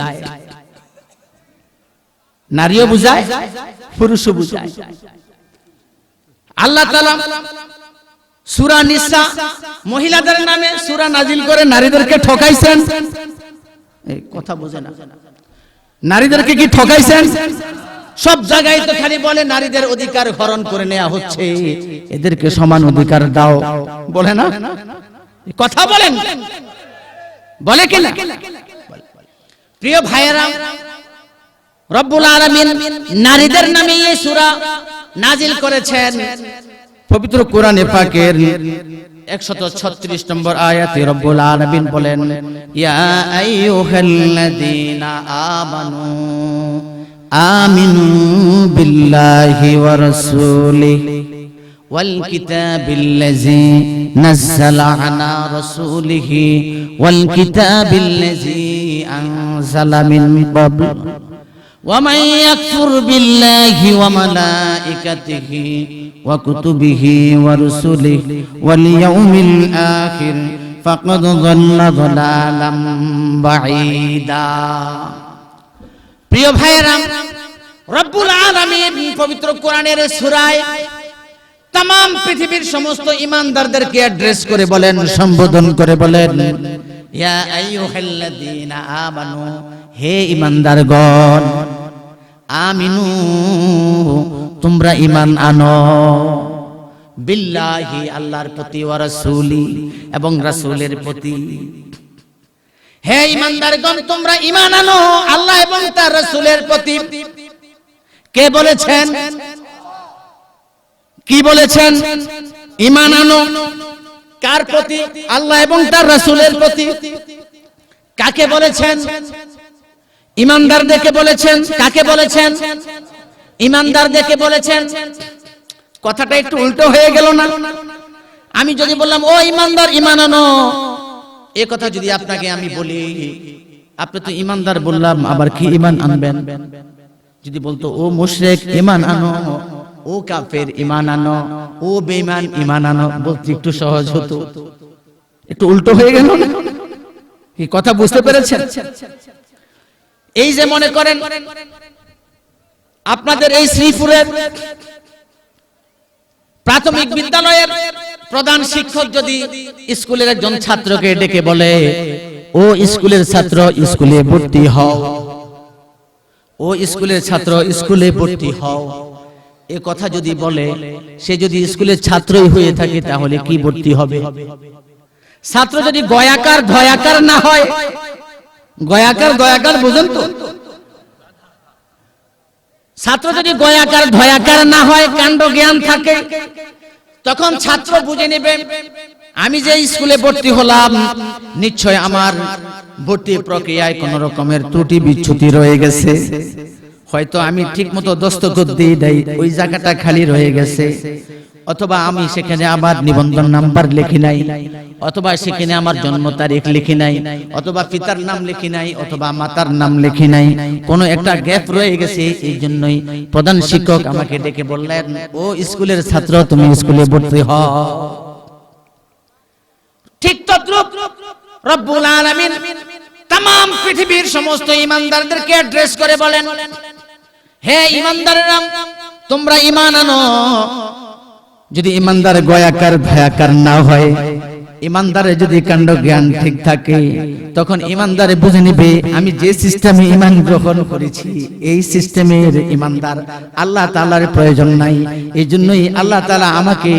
নারীও বুঝায়, পুরুষও বুঝায়। আল্লাহ তাআলা সূরা নিসা মহিলাদের নামে সূরা নাজিল করে নারীদেরকে ঠকাইছেন। এই কথা বোঝে না। নারীদেরকে কি ঠকাইছেন? সব জায়গায় তো খালি বলে নারীদের অধিকার হরণ করে নেওয়া হচ্ছে, এদেরকে সমান অধিকার দাও, বলে না? কথা বলেন, বলে কি না? প্রিয় ভাইয়েরা, রব্বুল আলামিন নারীদের নামে এই সূরা নাজিল করেছেন। পবিত্র কোরআনে পাকের 136 নম্বর আয়াতে রব্বুল আলামিন বলেন, ইয়া আইয়ুহাল্লাযীনা আমানু আমিনু বিল্লাহি ওয়া রাসূলিহি ওয়াল কিতাবিল্লাযী নাযালা আলা রাসূলিহি ওয়াল কিতাবিল্লাযী আনজালা মিন ক্বাবল ومن يكفر بالله وملائكته وكتبه ورسله واليوم الآخر فقد ضل ضلالا بعيدا। প্রিয় ভাইরা, রব্বুল আলামিন পবিত্র কোরআনের সূরায় तमाम পৃথিবীর সমস্ত ঈমানদারদেরকে অ্যাড্রেস করে বলেন, সম্বোধন করে বলেন, ইয়া আইয়ুহাল্লাযীনা আমানু, হে ঈমানদারগণ, আমিনু, তোমরা ঈমান আনো, বিল্লাহি, আল্লাহর প্রতি, ওয়া রাসূলি, এবং রাসূলের প্রতি। হে ঈমানদারগণ, তোমরা ঈমান আনো আল্লাহ এবং তার রাসূলের প্রতি। কে বলেছেন? কি বলেছেন? ঈমান আনো কার প্রতি? আল্লাহ এবং তার রাসূলের প্রতি। কাকে বলেছেন? ঈমানদারদেরকে বলেছেন। কাকে বলেছেন? ঈমানদারদেরকে বলেছেন। কথাটা একটু উল্টো হয়ে গেল না? আমি যদি বললাম ও ঈমানদার, ঈমান আনো, এই কথা যদি আপনাকে আমি বলি, আপনি তো ঈমানদার বললাম, আবার কি ঈমান আনবেন? যদি বলতো ও মুশরিক, ঈমান আনো, ও কাফের, ঈমান আনো, ও বেঈমান, ঈমান আনো, বলতে একটু সহজ হতো। একটু উল্টো হয়ে গেল না? কি কথা বুঝতে পেরেছেন? এই যে মনে করেন আপনাদের এই শ্রীপুরের প্রাথমিক বিদ্যালয়ের প্রধান শিক্ষক যদি স্কুলের একজন ছাত্রকে ডেকে বলে, ও স্কুলের ছাত্র স্কুলে ভর্তি হও, ও স্কুলের ছাত্র স্কুলে ভর্তি হও, এ কথা যদি বলে, সে যদি স্কুলের ছাত্রই হয়ে থাকে তাহলে কি ভর্তি হবে? ছাত্র যদি গয়াকার ধয়াকার না হয়, গয়াকার বুঝেন তো, ছাত্র যদি গয়াকার ধয়াকার না হয়, কাণ্ড জ্ঞান থাকে, তখন ছাত্র বুঝে নেবে আমি যে স্কুলে ভর্তি হলাম নিশ্চয় আমার ভর্তি প্রক্রিয়ায় কোন রকমের ত্রুটি বিচ্যুতি রয়ে গেছে, হয়তো আমি ঠিকমতো দস্তখত দিয়ে দেই, ওই জায়গাটা খালি রয়ে গেছে, অথবা আমি সেখানে আমার নিবন্ধন নাম্বার লিখি নাই, অথবা সেখানে আমার জন্ম তারিখ লিখি নাই, অথবা পিতার নাম লিখি নাই, অথবা মাতার নাম লিখি নাই, কোনো একটা গ্যাপ রয়ে গেছে। এই জন্যই প্রধান শিক্ষক আমাকে ডেকে বললেন, ও স্কুলের ছাত্র তুমি স্কুলে ভর্তি হও। ঠিক তদ্রূপ রব্বুল আলামিন तमाम পৃথিবীর সমস্ত ঈমানদারদেরকে অ্যাড্রেস করে বলেন, হে ঈমানদাররা তোমরা ঈমান আনো। যদি ঈমানদার গয়াকার ভয়াকার না হয়, ঈমানদারের যদি কাণ্ড জ্ঞান ঠিক থাকে, তখন ঈমানদারে বুঝে নেবে আমি যে সিস্টেমে ঈমান গ্রহণ করেছি এই সিস্টেমের ঈমানদার, আল্লাহ তাআলার প্রয়োজন নাই। এই জন্যই আল্লাহ তাআলা আমাকে,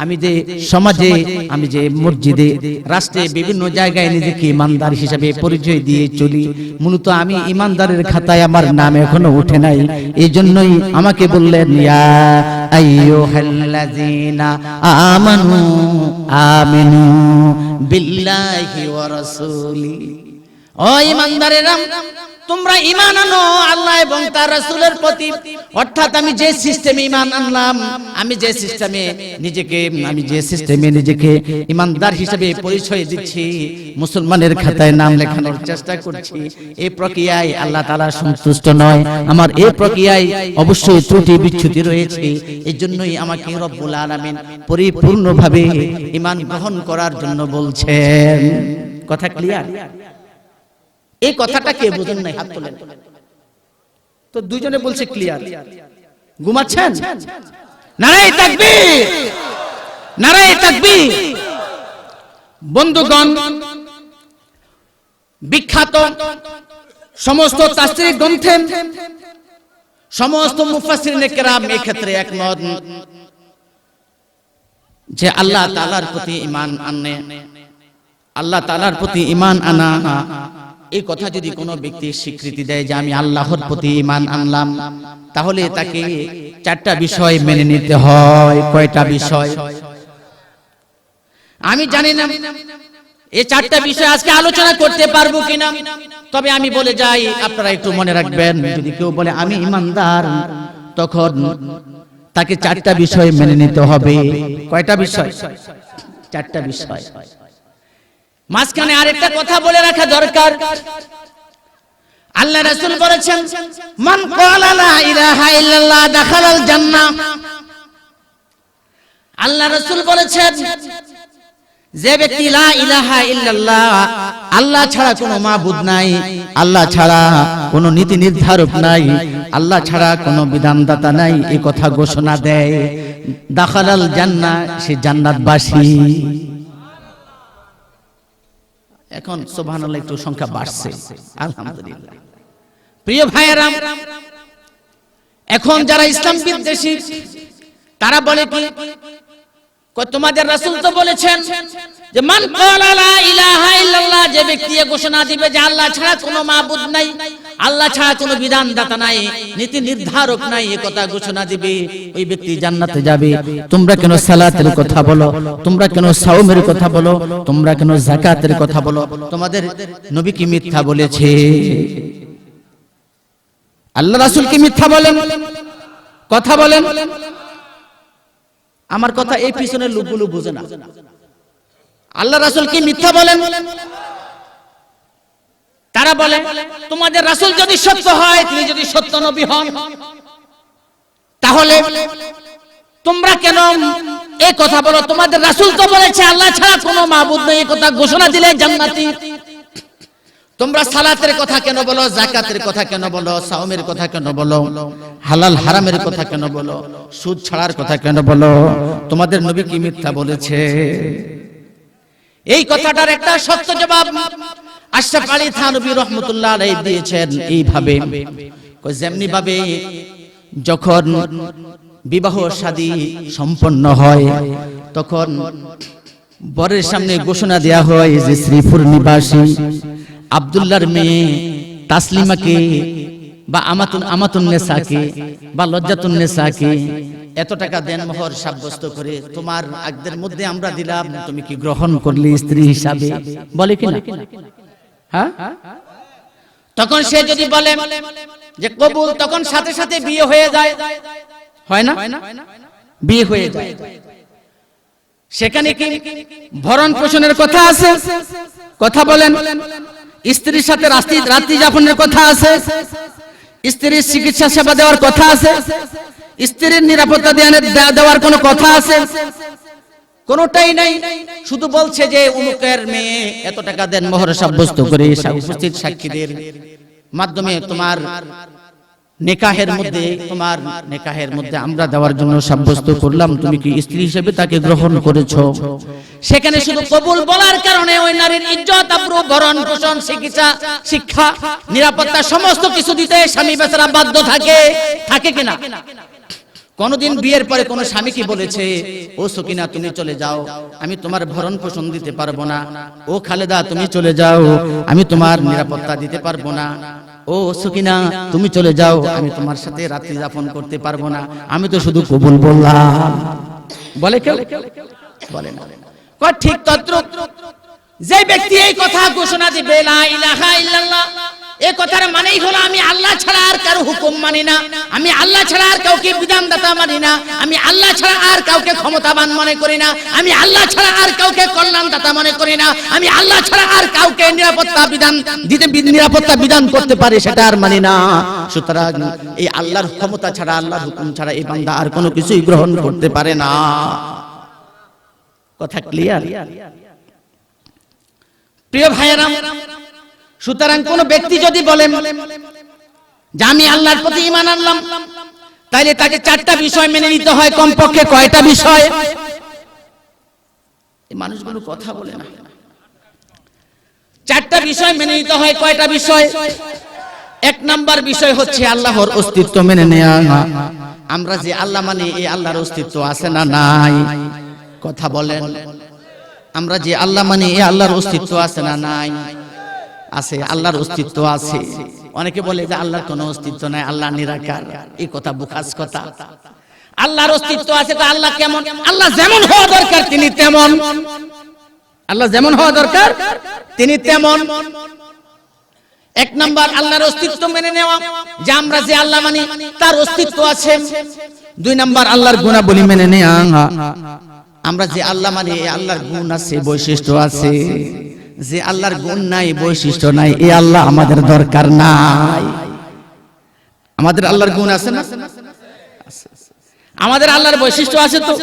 আমি যে সমাজে, আমি যে মসজিদে, রাষ্ট্রে, বিভিন্ন জায়গায় নিজেকে ঈমানদার হিসেবে পরিচয় দিয়ে চলি, মূলত আমি ঈমানদারের খাতায় আমার নাম এখনো উঠে নাই। এই জন্যই আমাকে বললেন, ইয়া আইয়ুহাল্লাযীনা আমানু আমিনু বিল্লাহি ওয়া রাসূলি। ও ঈমানদারেরা তোমরা ঈমান আনো আল্লাহ এবং তার রাসূলের প্রতি। অর্থাৎ আমি যে সিস্টেমে ঈমান আনলাম, আমি যে সিস্টেমে নিজেকে ঈমানদার হিসেবে পরিচয় দিচ্ছি, মুসলমানের খাতায় নাম লেখানোর চেষ্টা করছি, এই প্রক্রিয়ায় আল্লাহ তাআলা সন্তুষ্ট নয়। আমার এই প্রক্রিয়ায় অবশ্যই ত্রুটি বিচ্যুতি রয়েছে। এই জন্যই আমাকে রব্বুল আলামিন পরিপূর্ণভাবে ঈমান গ্রহণ করার জন্য বলছেন। কথা ক্লিয়ার? এই কথাটা কে বুঝেন নাই? হাত তোলেন। তো দুইজনে বলছে ক্লিয়ার। ঘুমাচ্ছেন? নারায়ে তাকবীর, নারায়ে তাকবীর। বন্ধুগণ, বিখ্যাত সমস্ত তাফসীর গ্রন্থে সমস্ত মুফাসসিরিনে কেরাম এই ক্ষেত্রে একমত যে আল্লাহ তাআলার প্রতি ঈমান আনে, আল্লাহ তাআলার প্রতি ঈমান আনা, এই কথা যদি কোনো ব্যক্তি স্বীকৃতি দেয় যে আমি আল্লাহর প্রতি ঈমান আনলাম, তাহলে তাকে চারটা বিষয় মেনে নিতে হয়। কয়টা বিষয়? আমি জানি না এই চারটা বিষয় আজকে আলোচনা করতে পারবো কিনা, তবে আমি বলে যাই, আপনারা একটু মনে রাখবেন, যদি কেউ বলে আমি ঈমানদার, তখন তাকে চারটা বিষয় মেনে নিতে হবে। কয়টা বিষয়? চারটা বিষয়। মাঝখানে আরেকটা কথা বলে রাখা দরকার। আল্লাহ রাসূল বলেছেন, মান ক্বালা লা ইলাহা ইল্লাল্লাহ দাখালাল জান্নাহ। আল্লাহ রাসূল বলেছেন, যে ব্যক্তি লা ইলাহা ইল্লাল্লাহ, আল্লাহ ছাড়া কোনো মাবুদ নাই, আল্লাহ ছাড়া কোনো নীতি নির্ধারক নাই, আল্লাহ ছাড়া কোনো বিধানদাতা নাই, এই কথা ঘোষণা দেয়, দাখালাল জান্নাহ, সে জান্নাতবাসী। এখন সুবহানাল্লাহ একটু সংখ্যা বাড়ছে, আলহামদুলিল্লাহ। প্রিয় ভাইয়েরা, এখন যারা ইসলাম বিদ্বেষী তারা বলে কি, তোমাদের রাসূল তো বলেছেন যে মান ক্বালা লা ইলাহা ইল্লাল্লাহ, যে ব্যক্তি ঘোষণা দিবে যে আল্লাহ ছাড়া কোনো মাবুদ নাই, আল্লাহ ছাড়া কোনো বিধানদাতা নাই, নীতি নির্ধারক নাই, এই কথা ঘোষণা দিবে, ওই ব্যক্তি জান্নাতে যাবে। তোমরা কেন সালাতের কথা বলো, তোমরা কেন সাওমের কথা বলো, তোমরা কেন যাকাতের কথা বলো? তোমাদের নবী কি মিথ্যা বলেছে? আল্লাহ রাসূল কি মিথ্যা বলেন? কথা বলেন। আমার কথা এই পিছনের লোকগুলো বুঝে না। আল্লাহ রাসূল কি মিথ্যা বলেন? তারা বলে তোমাদের রাসূল যদি সত্য হয়, তিনি যদি সত্য নবী হন, তাহলে তোমরা কেন এই কথা বলো? তোমাদের রাসূল তো বলেছে আল্লাহ ছাড়া কোনো মাবুদ নেই, এই কথা ঘোষণা দিলে জান্নাতি। তোমরা সালাতের কথা কেন বলো, যাকাতের কথা কেন বলো, সাওমের কথা কেন বলো, হালাল হারামের কথা কেন বলো, সুদ ছাড়ার কথা কেন বলো? তোমাদের নবী কি মিথ্যা বলেছে? এই কথাটার একটা সত্য জবাব আশরাফ আলী থানভী রাহমাতুল্লাহ আলাইহি দিয়েছেন এইভাবে, যেমনি ভাবে যখন বিবাহ শাদী সম্পন্ন হয় তখন বরের সামনে ঘোষণা দেয়া হয় যে শ্রীপুর নিবাসী আব্দুল্লাহর মেয়ে তাসলিমাকে বা আমাতুন নেসাকে বা লজ্জাতুন নেসাকে এত টাকা দেন মোহর সাব্যস্ত করে তোমার আগদের মধ্যে আমরা দিলাম, তুমি কি গ্রহণ করলে স্ত্রী হিসাবে? বলে কি না? হ্যাঁ, তখন সে যদি বলে যে কবুল, তখন সাথে সাথে বিয়ে হয়ে যায়, হয় না? বিয়ে হয়ে যায়। সেখানে কি ভরণ পোষণের কথা আছে? কথা বলেন। স্ত্রীর সাথে রাত্রি যাপনের কথা আছে, স্ত্রীর চিকিৎসা সেবা দেওয়ার কথা আছে, স্ত্রীর নিরাপত্তা দেওয়ার কোনো কথা আছে? কোনোটাই নাই। শুধু বলছে যে অমুকের মেয়ে এত টাকা দেন মোহর সাব্যস্ত করে উপস্থিত সাক্ষীদের মাধ্যমে তোমার নিকাহের মধ্যে আমরা দেওয়ার জন্য সাব্যস্ত করলাম, তুমি কি স্ত্রী হিসেবে তাকে গ্রহণ করেছো? সেখানে শুধু কবুল বলার কারণে ওই নারীর ইজ্জত আবরু, ভরণ পোষণ, চিকিৎসা, শিক্ষা, নিরাপত্তা সমস্ত কিছু দিতে স্বামী বেচারা বাধ্য থাকে কিনা? কোনদিন বিয়ের পরে কোন স্বামী কি বলেছে ও সকিনা তুমি চলে যাও, আমি তোমার ভরণ পোষণ দিতে পারবো না, ও খালেদা তুমি চলে যাও, আমি তোমার নিরাপত্তা দিতে পারবো না, ও সকিনা তুমি চলে যাও, আমি তোমার সাথে রাত্রি যাপন করতে পারবো না, আমি তো শুধু কবুল বললাম? বলে কেউ? বলে না। ঠিক তদ্রুপ যে ব্যক্তি এই কথা ঘোষণা দিবে লা ইলাহা ইল্লাল্লাহ, এই কথার মানেই হলো আমি আল্লাহ ছাড়া আর কারো হুকুম মানি না, আমি আল্লাহ ছাড়া আর কাউকে বিধানদাতা মানি না, আমি আল্লাহ ছাড়া আর কাউকে ক্ষমতাবান মনে করি না, আমি আল্লাহ ছাড়া আর কাউকে কল্যাণদাতা মনে করি না, আমি আল্লাহ ছাড়া আর কাউকে নিরাপত্তা বিধান করতে পারে সেটা আর মানি না। সুতরাং এই আল্লাহর ক্ষমতা ছাড়া, আল্লাহর হুকুম ছাড়া এই বান্দা আর কোনো কিছুই গ্রহণ করতে পারে না। কথা ক্লিয়ার? প্রিয় ভাইয়েরা, সুতরাং কোন ব্যক্তি যদি বলেন যে আমি আল্লাহর প্রতি ঈমান আনলাম, তাইলে তাকে চারটা বিষয় মেনে নিতে হয়। কমপক্ষে কয়টা বিষয়? এই মানুষগুলো কথা বলে না। চারটা বিষয় মেনে নিতে হয়। কয়টা বিষয়? এক নাম্বার বিষয় হচ্ছে আল্লাহর অস্তিত্ব মেনে নেওয়া। আমরা যে আল্লাহ মানি, এই আল্লাহর অস্তিত্ব আছে না নাই? কথা বলেন। আমরা যে আল্লাহ মানি, এই আল্লাহর অস্তিত্ব আছে না নাই? আছে, আল্লাহর অস্তিত্ব আছে। অনেকে বলে যে আল্লাহর কোনো অস্তিত্ব নাই, আল্লাহ নিরাকার। এই কথা বুখাস কথা। আল্লাহর অস্তিত্ব আছে তো আল্লাহ কেমন? আল্লাহ যেমন হওয়া দরকার তিনি তেমন। আল্লাহ যেমন হওয়া দরকার তিনি তেমন। এক নাম্বার আল্লাহর অস্তিত্ব মেনে নেওয়া, যে আমরা যে আল্লাহ মানি তার অস্তিত্ব আছে। দুই নাম্বার আল্লাহর গুণাবলী মেনে নেওয়া, আমরা যে আল্লাহ মানি এই আল্লাহর গুণ আছে, বৈশিষ্ট্য আছে। যে আল্লাহর গুণ নাই, বৈশিষ্ট্য নাই, এই আল্লাহ আমাদের দরকার নাই। আমাদের আল্লাহর গুণ আছে না? আমাদের আল্লাহর বৈশিষ্ট্য আছে তো?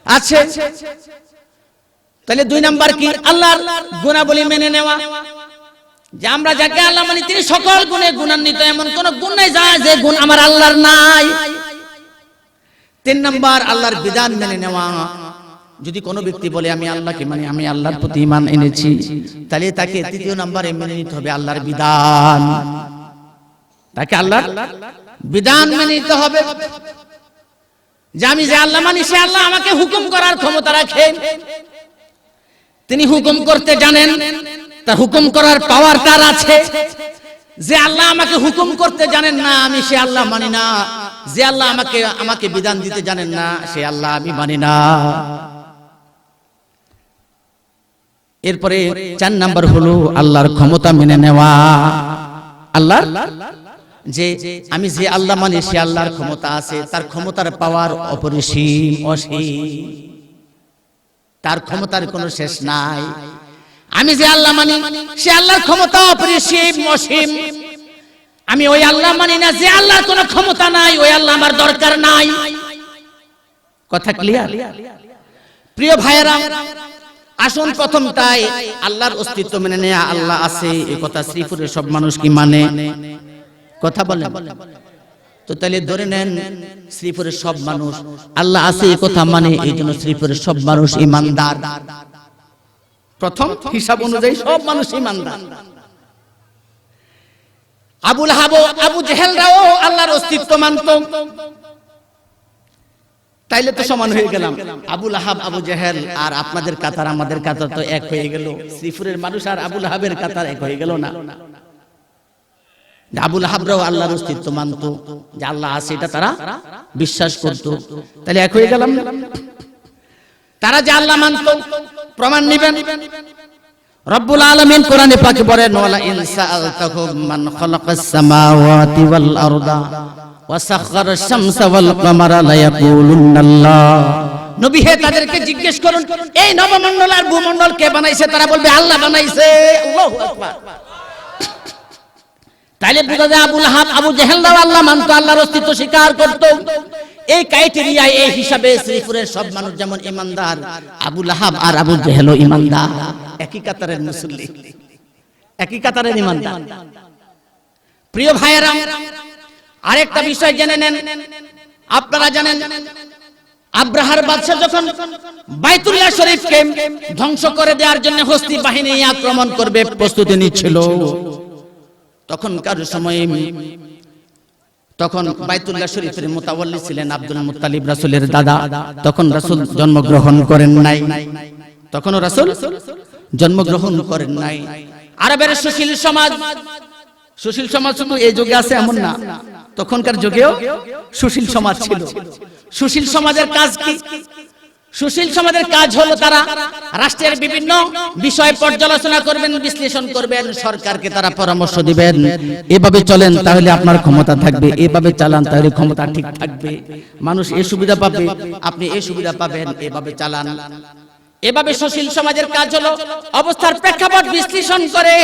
আছে। তাহলে দুই নাম্বার কি? আল্লাহর গুণাবলী মেনে নেওয়া, যে আমরা যাকে আল্লাহ মানি তিনি সকল গুণে গুণান্বিত, এমন কোন গুণ নাই যে গুণ আমার আল্লাহর নাই। তিন নাম্বার আল্লাহর বিধান মেনে নেওয়া। যদি কোনো ব্যক্তি বলে আমি আল্লাহকে মানি, আমি আল্লাহর প্রতি ঈমান এনেছি, তাহলে তাকে তৃতীয় নম্বরে মেনে নিতে হবে আল্লাহর বিধান। তাকে আল্লাহর বিধান মেনে নিতে হবে, যে আমি যে আল্লাহ মানি সে আল্লাহ আমাকে হুকুম করার ক্ষমতা রাখেন, তিনি হুকুম করতে জানেন, তার হুকুম করার পাওয়ার তার আছে। যে আল্লাহ আমাকে হুকুম করতে জানেন না, আমি সে আল্লাহ মানি না। যে আল্লাহ আমাকে বিধান দিতে জানেন না, সে আল্লাহ আমি মানি না। এরপরে 4 নাম্বার হলো আল্লাহর ক্ষমতা মেনে নেওয়া। আল্লাহর যে আমি যে আল্লাহ মানি সে আল্লাহর ক্ষমতা আছে, তার ক্ষমতার পাওয়ার অপরিসীম, অসীম, তার ক্ষমতার কোনো শেষ নাই। আমি যে আল্লাহ মানি সে আল্লাহর ক্ষমতা অপরিসীম, অসীম। আমি ওই আল্লাহ মানি না যে আল্লাহর কোনো ক্ষমতা নাই, ওই আল্লাহ আমার দরকার নাই। কথা ক্লিয়ার? প্রিয় ভাইয়েরা, আসুন প্রথমটাই আল্লাহর অস্তিত্ব মেনে নেয়া, আল্লাহ আছে এই কথা শ্রীপুরের সব মানুষ কি মানে? কথা বলেন। তো তাহলে ধরে নেন শ্রীপুরের সব মানুষ আল্লাহ আছে এই কথা মানে, এই জন্য শ্রীপুরের সব মানুষ ঈমানদার। প্রথম হিসাব অনুযায়ী সব মানুষ ঈমানদার। আবু লাহাব আবু জেহেলরাও আল্লাহর অস্তিত্ব মানত, তাইলে তো সমান হয়ে গেলাম। আবু লাহাব আবু জেহেল আর আপনাদের কাতার আমাদের কাতার তো এক হয়ে গেল। শ্রীপুরের মানুষ আর আবু লাহাবের কাতার এক হয়ে গেল না? আবু লাহাবরাও আল্লাহর অস্তিত্ব মানত, যে আল্লাহ আছে এটা তারা বিশ্বাস করত, তাহলে এক হয়ে গেলাম। তারা যে আল্লাহ মানত প্রমাণ নিবেন। রব্বুল আলামিন কোরআনে পাকে বলেন, ওয়ালা ইন সাআলতাহুম মান খালাকাস সামাওয়াতি ওয়াল আরদা ওয়া সাখখারাশ শামসা ওয়াল কামারা লা ইয়াকুলুন্নাল্লাহ। নবী হে তাদেরকে জিজ্ঞেস করুন এই নবমণ্ডল আর ভূমণ্ডল কে বানাইছে? তারা বলবে আল্লাহ বানাইছে। আল্লাহু আকবার। তাইলে বুঝা যায় আবু লাহাব আবু জেহেলরাও আল্লাহ মানত, আল্লাহর অস্তিত্ব স্বীকার করত। এই ক্রাইটেরিয়া এই হিসাবে শ্রীপুরের সব মানুষ যেমন ঈমানদার, আবু লাহাব আর আবু জেহেলও ঈমানদার, একই কাতারের মুসল্লি, একই কাতারের ঈমানদার। প্রিয় ভাইয়েরা, আরেকটা বিষয় জেনে নেন। আপনারা জানেন আব্রাহার বাদশা যখন বাইতুল্লাহ শরীফকে ধ্বংস করে দেওয়ার জন্য হস্তি বাহিনী আক্রমণ করবে প্রস্তুতি নিচ্ছিল, তখনকার সময়ে তখন বাইতুল্লাহ শরীফের মুতাওয়াল্লি ছিলেন আব্দুল মুত্তালিব, রাসূলের দাদা। তখন রাসূল জন্মগ্রহণ করেন নাই, তখনও রাসূল জন্মগ্রহণ করেন নাই। আরবের সুশীল সমাজ, সুশীল সমাজ শুধু এই যুগে আছে এমন না, তখনকার যুগেও সুশীল সমাজ ছিল। সুশীল সমাজের কাজ কি? সুশীল সমাজের কাজ হলো তারা রাষ্ট্রের বিভিন্ন বিষয় পর্যালোচনা করবেন, বিশ্লেষণ করবেন, সরকারকে তারা পরামর্শ দিবেন, এভাবে চলেন তাহলে আপনার ক্ষমতা থাকবে, এভাবে চালান তাহলে ক্ষমতা ঠিক থাকবে, মানুষ এই সুবিধা পাবে, আপনি এই সুবিধা পাবেন, এভাবে চালান। এভাবে সুশীল সমাজের কাজ হলো অবস্থার প্রেক্ষাপট বিশ্লেষণ করে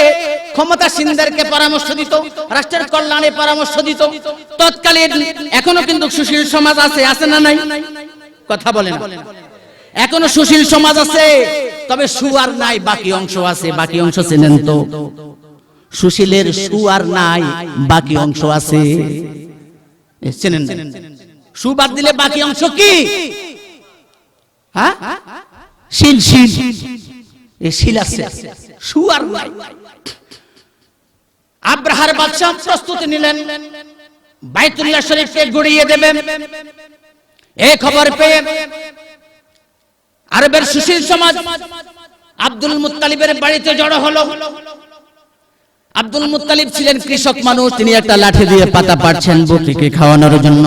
ক্ষমতাসীনদেরকে পরামর্শ দিত, রাষ্ট্রের কল্যাণে পরামর্শ দিত। তৎকালীন এখনো কিন্তু সুশীল সমাজ আছে, আছে না নাই? কথা বলেন। এখনো সুশীল সমাজ আছে, তবে সু আর নাই, বাকি অংশ আছে। বাকি অংশ চেনেন তো? সুশীলের সু আর নাই, বাকি অংশ আছে, চেনেন? সু বাদ দিলে বাকি অংশ কি? হ্যাঁ, শিল। শিল, এই শিল আছে, সু আর নাই। আব্রাহার বাদশা প্রস্তুতি নিলেন বাইতুল্লাহ শরীফকে গুড়িয়ে দেবেন। এই খবর পেয়ে আরবের সুশীল সমাজ আব্দুল মুত্তালিবের বাড়িতে জড়ো হলো। আব্দুল মুত্তালিব ছিলেন কৃষক মানুষ, তিনি একটা লাঠি দিয়ে পাতা পাড়ছেন বকরিকে খাওয়ানোর জন্য।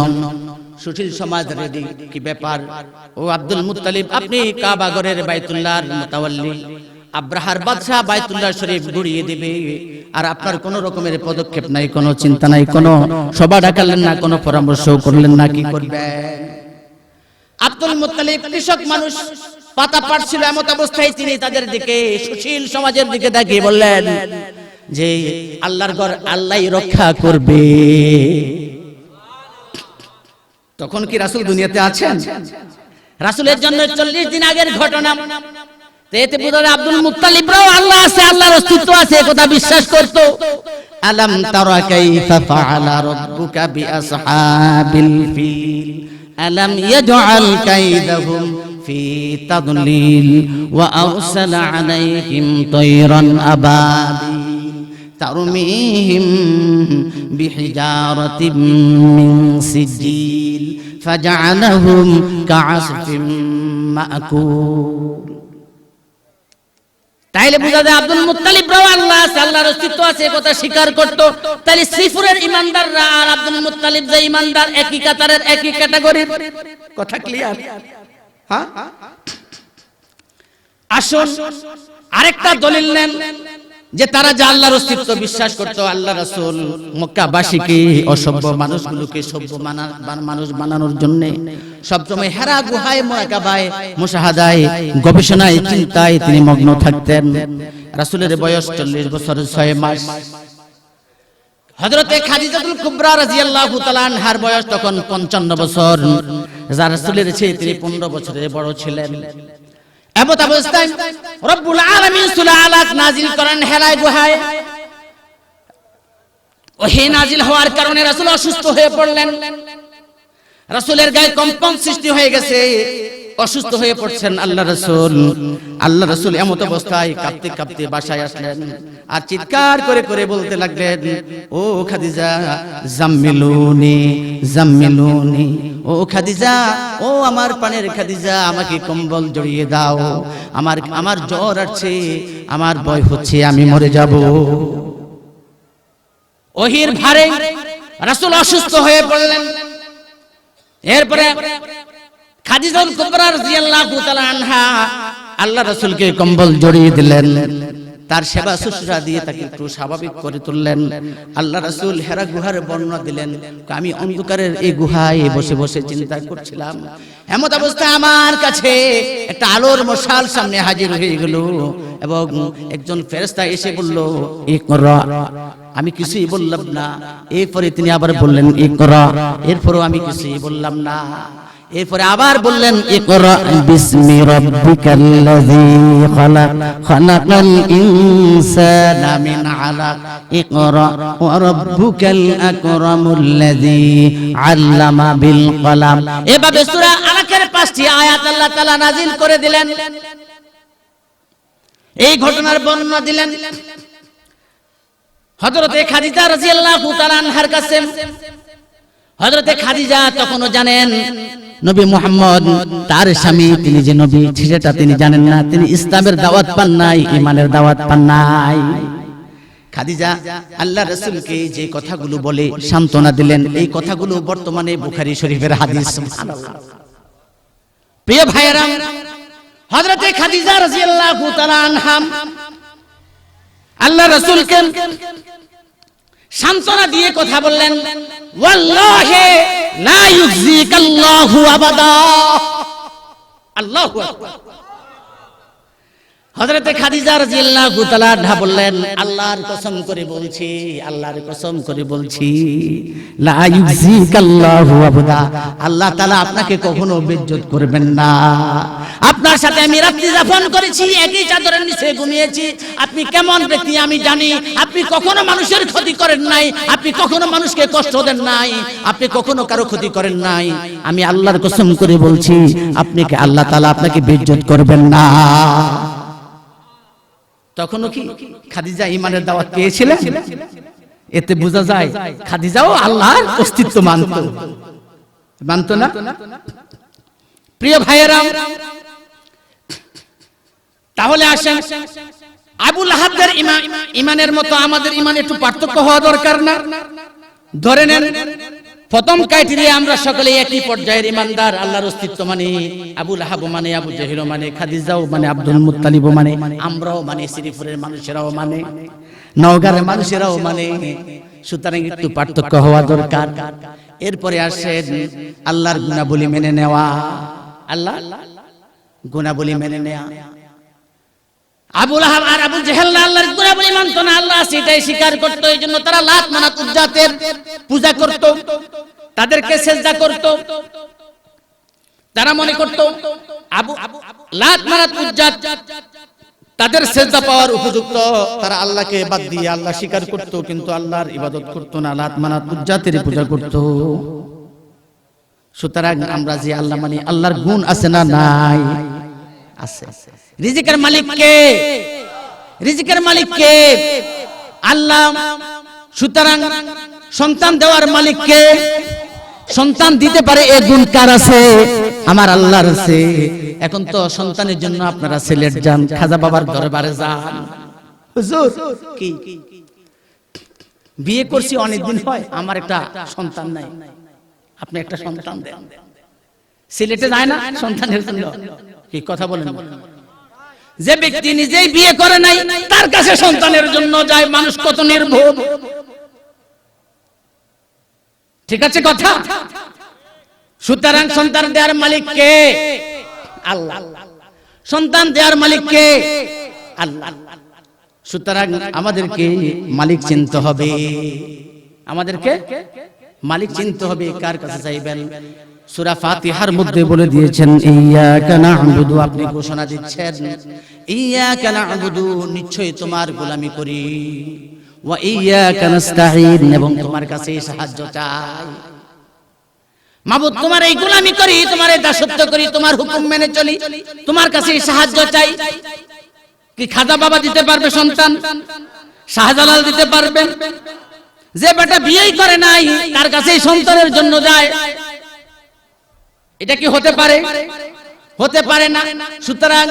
সুশীল সমাজ রেডি, কি ব্যাপার? ও আব্দুল মুত্তালিব, আপনি কাবা ঘরের বাইতুল্লাহর মুতাওয়াল্লি, আব্রাহার বাদশা বাইতুল্লাহ শরীফ গুড়িয়ে দিবে, আর আপনার কোন রকমের পদক্ষেপ নাই, কোনো চিন্তা নাই, কোনো সভা ডাকালেন না, কোনো পরামর্শ করলেন না, কি করবেন? আব্দুল মুত্তালিব কৃষক মানুষ, পাতা পাড়ছিল, এমত অবস্থায় তিনি তাদের দিকে, সুশীল সমাজের দিকে তাকিয়ে বললেন যে আল্লাহর ঘর আল্লাহই রক্ষা করবে। তখন কি রাসূল দুনিয়াতে আছেন? রাসূলের জন্য 40 দিন আগের ঘটনা। এতে বোঝা যায় আব্দুল মুত্তালিবরাও আল্লাহ আছে, আল্লাহর অস্তিত্ব আছে, কথা বিশ্বাস করত। আলাম তারা কাইফা ফাআলা রাব্বুকা বিআসহাবিল ফিল আলাম ইয়াজআল কাইদাহুম ফি তাদলিল ওয়া আরসালা আলাইহিম তায়রান আবাবিল তারমিহিম বিহিজারাতিন মিন সিজিল ফাজআলাহুম কাআসফিন মাকুল। তাইলে বুঝা যায় আব্দুল মুত্তালিবরাও আল্লাহ আছে, আল্লাহর অস্তিত্ব আছে, কথা স্বীকার করত। তাইলে শ্রীপুরের ইমানদাররা আর আব্দুল মুত্তালিব যে ইমানদার, একই কাতারের, একই ক্যাটাগরির, কথা ক্লিয়ার? হ্যাঁ, আসুন আরেকটা দলিল নেন যে তারা যে আল্লাহর অস্তিত্ব বিশ্বাস করত। আল্লাহ রাসূল মক্কাবাসীকে, অসভ্য মানুষগুলোকে সভ্য মানুষ বানানোর জন্য সবসময় হেরা গুহায়, মুরাকাবায়, মুশাহাদায়, গবেষণায়, চিন্তায় তিনি মগ্ন থাকতেন। রাসূলের বয়স 40 বছর 6 মাস। হযরতে খাদিজাতুল কুবরা রাদিয়াল্লাহু তাআলা আনহার বয়স তখন 55 বছর, যার রাসূলের চেয়ে তিনি 15 বছরের বড় ছিলেন। এমত অবস্থায় রব্বুল আলামিন সূরা আলাক নাজিল করেন হেরায় গুহায়। ওহী নাজিল হওয়ার কারণে রাসূল অসুস্থ হয়ে পড়লেন। রাসূলের গায়ে কম্পন সৃষ্টি হয়ে গেছে, অসুস্থ হয়ে পড়ছেন আল্লাহ রাসূল এমত অবস্থায় কাঁপতে কাঁপতে বাসায় আসলেন আর চিৎকার করে করে বলতে লাগলেন, ও খাদিজা জাম্মিলুনি জাম্মিলুনি, ও খাদিজা, ও আমার প্রাণের খাদিজা, আমাকে কম্বল জড়িয়ে দাও, আমার জ্বর আসছে, আমার ভয় হচ্ছে আমি মরে যাব। ওহীর ভারে রাসূল অসুস্থ হয়ে পড়লেন। এরপরে খাদিজা কুবরা রাদিয়াল্লাহু তাআলা আনহা আল্লাহ রাসূলকে কম্বল জড়িয়ে দিলেন, তার সেবা শুশ্রূষা দিয়ে তাকে একটু স্বাভাবিক করে তুললেন। আল্লাহ রাসূল হেরা গুহার বর্ণনা দিলেন, আমি অন্ধকারের এই গুহায় বসে বসে চিন্তা করছিলাম, এমত অবস্থায় আমার কাছে একটা আলোর মশাল সামনে হাজির হয়ে গেল এবং একজন ফেরেশতা এসে বলল, ইকরা। আমি কিছুই বললাম না। এরপরে তিনি আবার বললেন, ইকরা। এরপরও আমি কিছুই বললাম না। এরপরে আবার বললেন, ইকরা বিসমি রাব্বিকাল্লাযী খালাক খালাকাল ইনসানা মিন আলাক ইকরা ওয়া রাব্বুকাল আকরামুল্লাযী আল্লামা বিল কলাম। এভাবে সূরা আলাকের 5টি আয়াত আল্লাহ তাআলা নাজিল করে দিলেন। এই ঘটনার বর্ণনা দিলেন হযরতে খাদিজা রাদিয়াল্লাহু তাআলা আনহার কাছে। হযরতে খাদিজা তখনও জানেন নবী মুহাম্মদ তার স্বামী, তিনি যে নবী সেটা তিনি জানেন না, তিনি ইসলামের দাওয়াত পান নাই, ঈমানের দাওয়াত পান নাই। খাদিজা আল্লাহ রাসূলকে যে কথাগুলো বলে সান্ত্বনা দিলেন, এই কথাগুলো বর্তমানে বুখারী শরীফের হাদিস। সুবহানাল্লাহ। প্রিয় ভাইয়েরা, হযরতে খাদিজা রাদিয়াল্লাহু তাআলা আনহা আল্লাহ রাসূলকে সান্ত্বনা দিয়ে কথা বললেন, ওয়াল্লাহি লা ইউযিকাল্লাহু আবাদা। আল্লাহু আকবার। হযরতে খাদিজা রাদিয়াল্লাহু তাআলা আনহা বললেন, আল্লাহর কসম করে বলছি, আল্লাহর কসম করে বলছি, লা ইউযিকাল্লাহু আবাদা, আল্লাহ তাআলা আপনাকে কখনো বেইজ্জত করবেন না। আপনার সাথে আমি রাত্রি যাপন করেছি, একই চাদরের নিচে ঘুমিয়েছি। আপনি কেমন ব্যক্তি আমি জানি। আপনি কখনো মানুষের ক্ষতি করেন নাই, আপনি কখনো মানুষকে কষ্ট দেন নাই, আপনি কখনো কারো ক্ষতি করেন নাই। আমি আল্লাহর কসম করে বলছি, আপনাকে আল্লাহ তাআলা আপনাকে বেইজ্জত করবেন না। তখনও কি খাদিজা ঈমানের দাওয়াত পেয়েছিলেন? এতে বোঝা যায় খাদিজাও আল্লাহর অস্তিত্ব মানত না। প্রিয় ভাইয়েরা, তাহলে আসেন আবু লাহাবের ঈমানের মতো আমাদের ঈমান একটু পার্থক্য হওয়া দরকার না? ধরে নেন প্রথম ক্রাইটেরিয়া, আমরা সকলে একই পর্যায়ের ঈমানদার, আল্লাহর অস্তিত্ব মানে, আবু লাহাব মানে, আবু জাহিল মানে, খাদিজাও মানে, আব্দুল মুত্তালিব মানে, আমরাও মানে, শ্রীপুরের মানুষেরাও মানে, নওগাঁর মানুষেরাও মানে। সুতরাং একটু পার্থক্য হওয়া দরকার। এরপরে আসেন আল্লাহর গুণাবলী মেনে নেওয়া। আল্লাহ গুণাবলী মেনে নেওয়া। আবু লাহাব আর আবু জাহেল আল্লাহর গুণাবলী মানত না, আল্লাহ সেটাই স্বীকার করত। এইজন্য তারা লাত মানাত উজ্জাতের পূজা করত, তাদেরকে সিজদা করত। তারা মনে করত আবু লাত মানাত উজ্জাত তাদের সিজদা পাওয়ার উপযুক্ত। তারা আল্লাহকে বাদ দিয়ে আল্লাহ স্বীকার করত, কিন্তু আল্লাহর ইবাদত করত না, লাত মানাত উজ্জাতের পূজা করত। সুতরাং আমরা যে আল্লাহ মানি, আল্লাহর গুণ আছে না নাই? আছে। রিজিকের মালিক কে? রিজিকের মালিক কে? আল্লাহ। সুতরাং সন্তান দেওয়ার মালিক কে? সন্তান দিতে পারে, এই গুণ কার আছে? আমার আল্লাহর আছে। এখন তো সন্তানের জন্য আপনারা সিলেট যান, খাজা বাবার দরবারে যান, হুজুর কি বিয়ে করছি অনেকদিন হয়, আমার একটা সন্তান নাই, আপনি একটা সন্তান দেন। সিলেটে যায় না সন্তানের জন্য? কি কথা বলেন? যে ব্যক্তি নিজেই বিয়ে করে নাই, তার কাছে সন্তানের জন্য যায়। মানুষ কত নির্ভুল! ঠিক আছে কথা? সুতরাং সন্তান দেওয়ার মালিক কে? আল্লাহ। সন্তান দেওয়ার মালিক কে? আল্লাহ। সুতরাং আমাদেরকে মালিক চিনতে হবে, আমাদেরকে মালিক চিনতে হবে। কার কাছে চাইবেন? সূরা ফাতিহার মধ্যে বলে দিয়েছেন ইয়াকা না'বুদু, আপনি ঘোষণা দিচ্ছেন ইয়াকা না'বুদু, নিশ্চয়ই তোমার গোলামি করি, ওয়া ইয়াকা নাস্তাঈন, এবং তোমার কাছে সাহায্য চাই। মাবুদ, তোমার এই গোলামি করি, তোমার এই দাসত্ব করি, তোমার হুকুম মেনে চলি, তোমার কাছে সাহায্য চাই। কি খাজা বাবা দিতে পারবে সন্তান? শাহজালাল দিতে পারবেন? যে বেটা বিয়েই করে নাই তার কাছে সন্তানের জন্য যায়, এটা কি হতে পারে? হতে পারে না। সুতরাং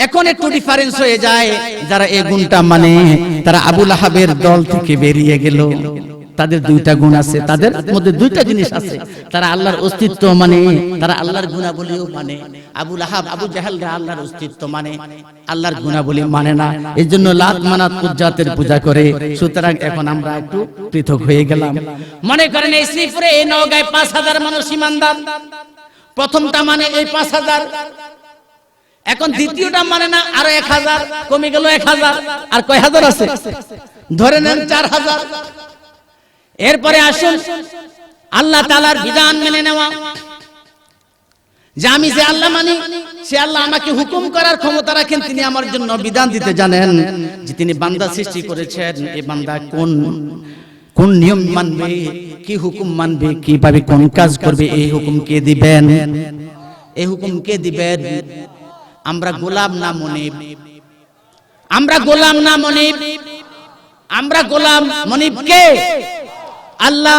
এখন একটু ডিফারেন্স হয়ে যায়। যারা এই গুণটা মানে তারা আবু লাহাবের দল থেকে বেরিয়ে গেল। তাদের দুইটা গুণ আছে, তাদের মধ্যে দুইটা জিনিস আছে। তারা আল্লাহর অস্তিত্ব মানে, তারা আল্লাহর গুণাবলীও মানে। আবু লাহাব, আবু জাহেলরা আল্লাহর অস্তিত্ব মানে, আল্লাহর গুণাবলী মানে না। এই জন্য লাত মানাত উজ্জাতের পূজা করে। সুতরাং এখন আমরা একটু পৃথক হয়ে গেলাম। মনে করেন এই শ্রীপুরে, এই নওগাঁয় 5000 মানুষ ঈমানদার। প্রথমটা মানে এই 5000, এখন দ্বিতীয়টা মানে না, আরো 1000 কমে গেল, 1000 আর কয় হাজার আছে? ধরে নেন 4000। এরপরে আসুন আল্লাহ তাআলার বিধান মেনে নেওয়া, যে আমি যে আল্লাহ মানি, সে আল্লাহ আমাকে হুকুম করার ক্ষমতা রাখেন। তিনি আমার জন্য বিধান দিতে জানেন, যে তিনি বান্দা সৃষ্টি করেছেন, এই বান্দা কোন নিয়ম মানবে, কি হুকুম মানবে, কিভাবে কোন কাজ করবে, এই হুকুম কে দিবেন? এই হুকুম কে দিবেন? আমরা গোলাম না মনিব, আমরা গোলাম না মনিব, আমরা গোলাম। মনিব কে? আল্লাহ।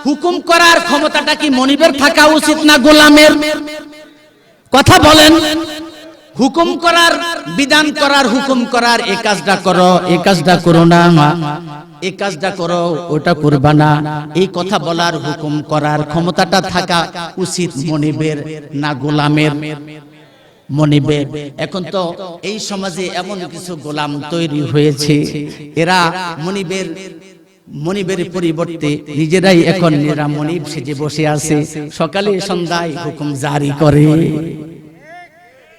হুকুম করার ক্ষমতাটা কি মনিবের থাকা উচিত না গোলামের? কথা বলেন। হুকুম করার, বিধান করার, হুকুম করার, এই কাজটা করো, এই কাজটা করো না, এই কাজটা করো, ওটা করবা না, এই কথা বলার, হুকুম করার ক্ষমতাটা থাকা উচিত মনিবের না গোলামের? মনিবের। এখন তো এই সমাজে এমন কিছু গোলাম তৈরি হয়েছে, এরা মনিবের পরিবর্তে নিজেরাই এখন এরা মনিব সেজে বসে আছে। সকালে সন্ধ্যায় হুকুম জারি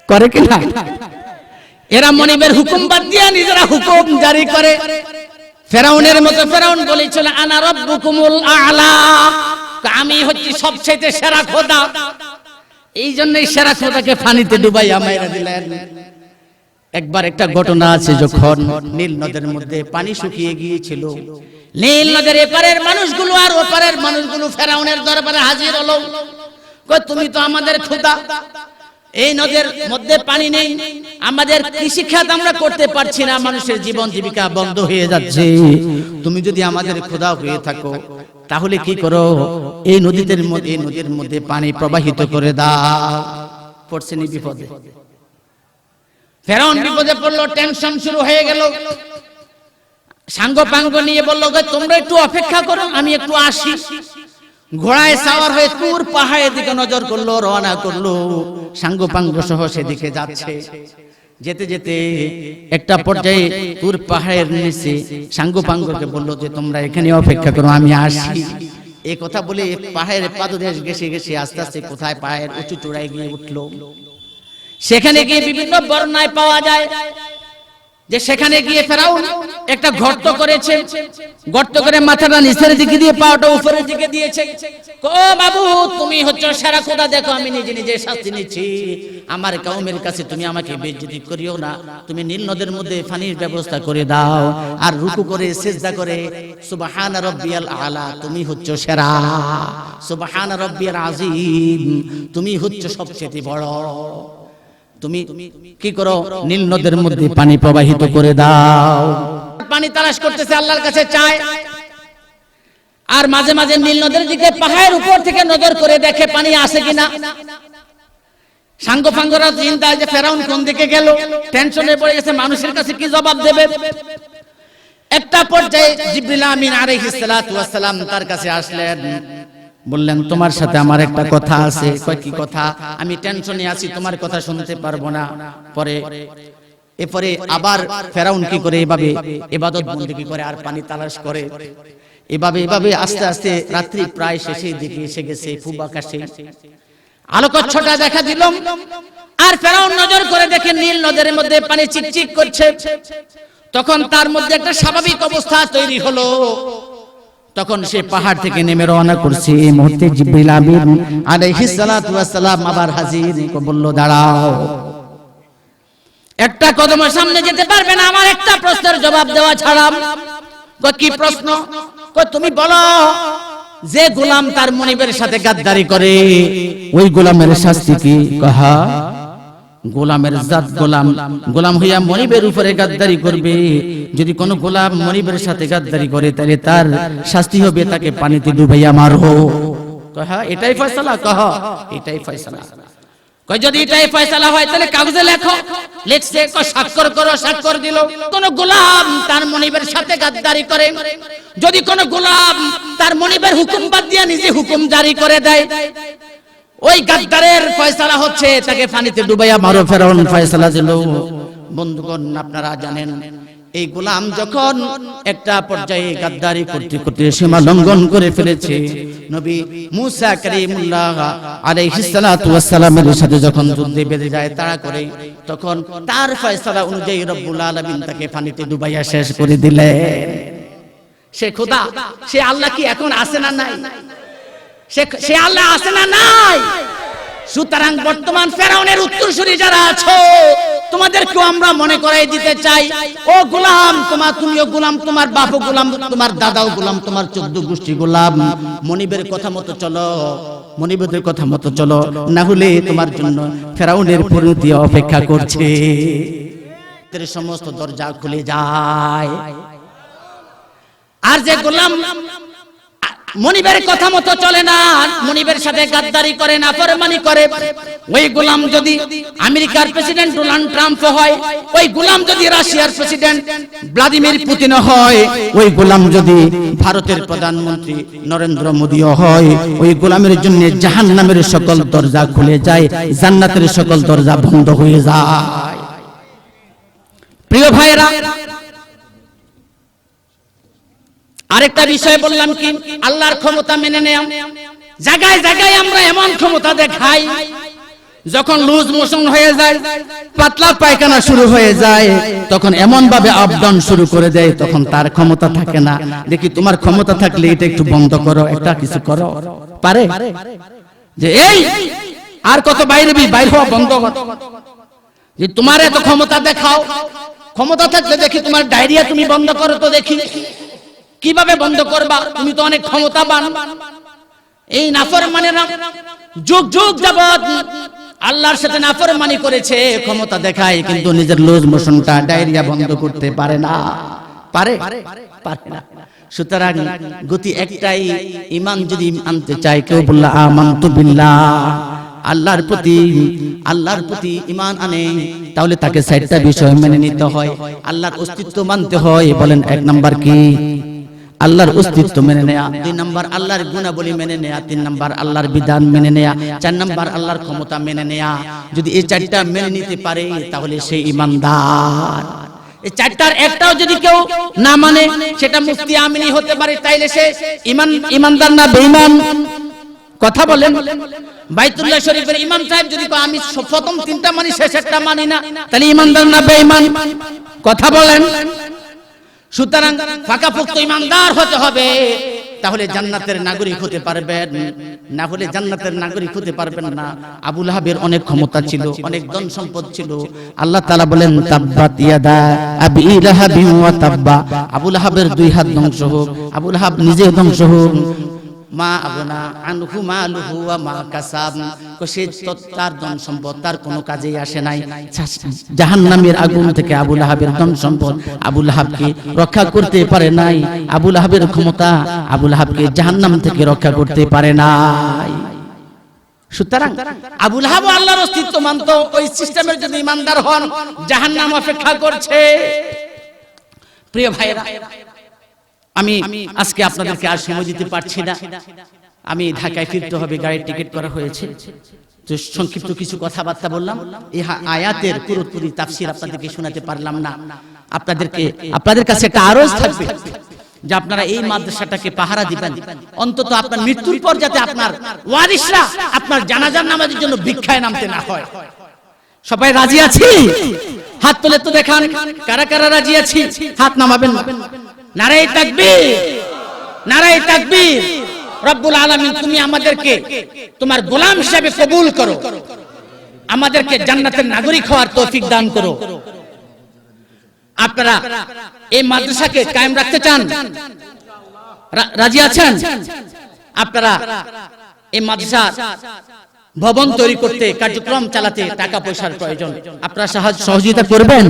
করে কিনা? এরা মনিবের হুকুম বাদ দিয়ে নিজেরা হুকুম জারি করে। ফেরাউনের মতো, ফেরাউন বলেছিল আনা রাব্বুকুমুল আ'লা, আমি হচ্ছি সবচেয়ে সেরা খোদা। এই জন্যই সেরা খোদাকে পানিতে ডুবাইয়া মাইরা দিলেন। একবার একটা ঘটনা আছে, যখন নীল নদের মধ্যে পানি শুকিয়ে গিয়েছিল, নীল নদের এপারের মানুষগুলো আর ওপারের মানুষগুলো ফেরাউনের দরবারে হাজির হলো। কয় তুমি তো আমাদের খোদা, এই নদের মধ্যে পানি নেই, আমাদের কৃষি খাত আমরা করতে পারছি না, মানুষের জীবন জীবিকা বন্ধ হয়ে যাচ্ছে। তুমি যদি আমাদের খোদা হয়ে থাকো, তাহলে কি করো, এই নদীর মধ্যে পানি প্রবাহিত করে দাও। পড়ছেন বিপদে, ফেরাউন বিপদে পড়লো, টেনশন শুরু হয়ে গেল। সাঙ্গ পাঙ্গ নিয়ে বললো তোমরা একটু অপেক্ষা করো, আমি একটু আসি। ঘোড়ায় সাওয়ার হয়ে তুর পাহাড়ের দিকে নজর করলো, রওনা করলো। সাঙ্গ পাঙ্গ সহ সেদিকে যাচ্ছে। যেতে যেতে একটা পর্যায়ে তুর পাহাড়ের নিচে সাঙ্গ পাঙ্গকে বললো যে তোমরা এখানে অপেক্ষা করো, আমি আসি। এই কথা বলে পাহাড়ের পাদদেশ ঘেঁষে ঘেঁষে আস্তে আস্তে কোথায় পাহাড়ের উঁচু চূড়ায় গিয়ে উঠলো। সেখানে গিয়ে বিভিন্ন বর্ণনায় পাওয়া যায় যে সেখানে গিয়ে ফেরাউন একটা গর্ত করেছে, গর্ত করে মাথাটা নিচের দিকে দিয়ে পাটা উপরের দিকে দিয়েছে। ও বাবু, তুমি হচ্ছে সেরা খোদা, দেখো আমি নিজে নিজে শাস্তি নিচ্ছি, আমার কওমের কাছে তুমি আমাকে বেইজ্জতি করিও না, তুমি নীল নদের মধ্যে পানির ব্যবস্থা করে দাও, আর রুকু করে সিজদা করে সুবহান রাব্বিয়াল আলা, তুমি হচ্ছে সেরা, সুবহান রাব্বিয়াল আযীম, তুমি হচ্ছে সবচেয়ে বড়। তুমি কি করো, নীল নদের মধ্যে পানি প্রবাহিত করে দাও। পানি তালাশ করতেছে, আল্লাহর কাছে চায়। আর মাঝে মাঝে নীল নদের দিকে পাহাড়ের উপর থেকে নজর করে দেখে পানি আসে কিনা। সাঙ্গ ফাঙ্গরা চিন্তায় যে ফেরাউন কোন দিকে গেল, টেনশনে পড়ে গেছে, মানুষের কাছে কি জবাব দেবে। একটা পর্যায়ে জিবরিল আমিন আলাইহিস সালাতু ওয়াস সালাম তার কাছে আসলেন, বললেন তোমার সাথে আমার একটা কথা আছে। কয় কি কথা? আমি টেনশনে আছি, তোমার কথা শুনতে পারবো না। এরপরে আবার ফেরাউন কি করে, এভাবে ইবাদত বন্দেগী করে আর পানি তালাশ করে। এভাবে আস্তে আস্তে রাত্রি প্রায় শেষের দিকে এসে গেছে। পূব আকাশে আলোকচ্ছটা দেখা দিল, আর ফেরাউন নজর করে দেখে নীল নদের মধ্যে পানি চিকচিক করছে। তখন তার মধ্যে একটা স্বাভাবিক অবস্থা তৈরি হলো। তখন সে পাহাড় থেকে নেমে রওনা করছে। এই মুহূর্তে জিবরিল আমিন আলাইহিস সালাতু ওয়াস সালাম আবার হাজির, বলল দাঁড়াও, একটা কদমের সামনে যেতে পারবে না আমার একটা প্রশ্নের জবাব দেওয়া ছাড়া। কি প্রশ্ন? তুমি বলো, যে গোলাম তার মনিবের সাথে গাদ্দারি করে ওই গোলামের শাস্তি কি? কহা, গোলামের জাত গোলাম, গোলাম হইয়া মনিবের উপরে গাদ্দারি করবে। যদি কোনো গোলাম মনিবের সাথে গাদ্দারি করে তাহলে তার শাস্তি হবে তাকে পানিতে ডুবাইয়া মারো। কহা, এটাই ফয়সালা? কহ, এটাই ফয়সালা। কই যদি এটাই ফয়সালা হয় তাহলে কাগজে লেখো। লিখছে, স্বাক্ষর করো। স্বাক্ষর দিল। কোন গোলাম তার মনিবের সাথে গাদ্দারি করে, যদি কোন গোলাম তার মনিবের হুকুম বাদ দিয়ে নিজে হুকুম জারি করে দেয়, ওই গাদ্দারের ফয়সালা হচ্ছে তাকে পানিতে ডুবাইয়া মারো। ফেরাউন ফয়সালা দিল। বন্ধুগণ, আপনারা জানেন এই গোলাম যখন একটা পর্যায়ে গাদ্দারি করতে করতে সীমা লঙ্ঘন করে ফেলেছে, নবী মুসা কালিমুল্লাহ আলাইহিস সালাতু ওয়াস সালামের সাথে যখন যুদ্ধে বেঁধে যায় তাড়া করে, তখন তার ফয়সালা অনুযায়ী রব্বুল আলামিন তাকে পানিতে ডুবাইয়া শেষ করে দিলেন। সে খোদা, সে আল্লাহ কি এখন আছে না নাই? সে আল্লাহ আছে না নাই? সুতরাং বর্তমান ফেরাউনের উত্তরসূরি যারা আছো, তোমাদেরকেও আমরা মনে করাই দিতে চাই, ও গোলাম, তুমিও গোলাম, তোমার বাপও গোলাম, তোমার দাদাও গোলাম, তোমার 14 গোষ্ঠী গোলাম। মনিবের কথা মতো চলো, মনিবের কথা মতো চলো, না হলে তোমার জন্য ফেরাউনের পরিণতি অপেক্ষা করছে। সমস্ত দরজা খুলে যায়। আর যে গোলাম মনিবের কথা মতো চলে না, মনিবের সাথে গাদ্দারি করে, নাফরমানি করে, ওই গোলাম যদি আমেরিকার প্রেসিডেন্ট ডোনাল্ড ট্রাম্প হয়, ওই গোলাম যদি রাশিয়ার প্রেসিডেন্ট ভ্লাদিমির পুতিন হয়, ওই গোলাম যদি ভারতের প্রধানমন্ত্রী নরেন্দ্র মোদিও হয়, ওই গোলামের জন্য জাহান্নামের সকল দরজা খুলে যায়, জান্নাতের সকল দরজা বন্ধ হয়ে যায়। প্রিয় ভাইরা, আরেকটা বিষয় বললাম কি, আল্লাহর ক্ষমতা মেনে নেওয়া। জায়গায় জায়গায় আমরা এমন ক্ষমতা দেখাই, যখন লুজ মোশন হয়ে যায়, পাতলা পায়খানা শুরু হয়ে যায়, তখন এমন ভাবে আপডাউন শুরু করে দেয়, তখন তার ক্ষমতা থাকে না। দেখি তোমার ক্ষমতা থাকলে এটা একটু বন্ধ করো, একটা কিছু করো, পারে? যে এই আর কত বাইরে হওয়া বন্ধ কর, যে তোমার এত ক্ষমতা দেখাও, ক্ষমতা থাকলে দেখি তোমার ডায়রিয়া তুমি বন্ধ করো তো দেখি। কিভাবে বন্ধ করবা? তুমি তো অনেক ক্ষমতাবান। এই নাফরমানেরা যুগ যুগ যাবত আল্লাহর সাথে নাফরমানি করেছে, ক্ষমতা দেখায়, কিন্তু নিজের লুজ মোশনটা, ডায়রিয়া বন্ধ করতে পারে না। পারে? পারে না। সুতরাং গতি একটাই, ঈমান যদি আনতে চাই, কেউ বললা আমানতু বিল্লাহ, আল্লাহর প্রতি ঈমান আনে, তাহলে তাকে 4টা বিষয় মেনে নিতে হয়। আল্লাহর অস্তিত্ব মানতে হয়। বলেন, 1 নাম্বার কি? আল্লাহর অস্তিত্ব মেনে নেয়া, 2 নাম্বার আল্লাহর গুণাবলী মেনে নেয়া, 3 নাম্বার আল্লাহর বিধান মেনে নেয়া, 4 নাম্বার আল্লাহর ক্ষমতা মেনে নেয়া। যদি এই 4টা মেনে নিতে পারে তাহলে সে ঈমানদার। এই 4টার একটাও যদি কেউ না মানে, সেটা মুফতি আমিনি হতে পারে, তাইলে সে ঈমানদার না বেঈমান? কথা বলেন। বাইতুল্লাহ শরীফের ইমাম সাহেব যদি আমি প্রথম 3টা মানি, শেষেরটা মানি না, তাহলে ঈমানদার না বেঈমান? কথা বলেন। সুতরাং পাকাপোক্ত ঈমানদার হতে হবে, তাহলে জান্নাতের নাগরিক হতে পারবেন, না হলে জান্নাতের নাগরিক হতে পারবেন না। আবু লাহাবের অনেক ক্ষমতা ছিল, অনেক ধন সম্পদ ছিল। আল্লাহ তাআলা বলেন, তাব্বাত ইয়াদা আবি লাহাবি ওয়া তাব্বা, আবু লাহাবের 2 হাত ধ্বংস হোক, আবু লাহাব নিজে ধ্বংস হোক। মা আবনা আনহু মালুহু ওয়া মা কাসাব, সে তার ধন সম্পদ তার কোনো কাজেই আসে নাই। জাহান্নামের আগুন থেকে আবু লাহাবের ধন সম্পদ আবু লাহাবকে রক্ষা করতে পারে নাই। আবু লাহাবের ক্ষমতা আবু লাহাবকে জাহান্নাম থেকে রক্ষা করতে পারে নাই। সুতরাং আবু লাহাব আল্লাহর অস্তিত্ব মানত, ওই সিস্টেমের যদি ঈমানদার হন, জাহান্নাম অপেক্ষা করছে। প্রিয় ভাইরা, আমি আজকে আপনাদেরকে আর সময় দিতে পারছি না। আমি ঢাকায় ফিরতে হবে, গাড়ির টিকিট করা হয়েছে। তো সংক্ষিপ্ত কিছু কথাবার্তা বললাম। এই আয়াতের পুরোপুরি তাফসীর আপনাদেরকে শোনাতে পারলাম না। আপনাদের কাছে একটা আরজ থাকবে যে আপনারা এই মাদ্রাসাটাকে পাহারা দিবেন, অন্তত আপনার মৃত্যুর পর যাতে আপনার ওয়ারিসরা আপনার জানাজার নামাজের জন্য ভিক্ষায় নামতে না হয়। সবাই রাজি আছি? হাত তুলে তো দেখান, কারা কারা রাজি আছি? হাত নামাবেন না। নারে তাকবীর, নারায়ে তাকবীর। রব্বুল আলামিন তুমি আমাদেরকে তোমার গোলাম হিসেবে কবুল করো, আমাদেরকে জান্নাতের নাগরিক হওয়ার তৌফিক দান করো। আপনারা এই মাদ্রাসাকে কায়েম রাখতে চান? রাজি আছেন? আপনারা এই মাদ্রাসা ভবন তৈরি করতে, কার্যক্রম চালাতে টাকা পয়সার প্রয়োজন, আপনারা সহযোগিতা করবেন?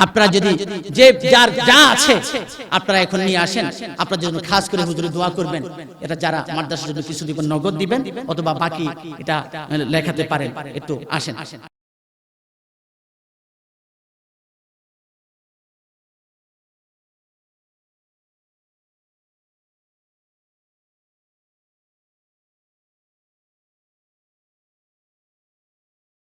আপনারা যদি যে যার যা আছে আপনারা এখন নিয়ে আসেন, আপনারা জন্য খাস করে হুজুরে দোয়া করবেন। এটা যারা মাদ্রাসার জন্য কিছু দিবেন নগদ দিবেন, অথবা বাকি এটা লেখাতে পারেন, একটু আসেন।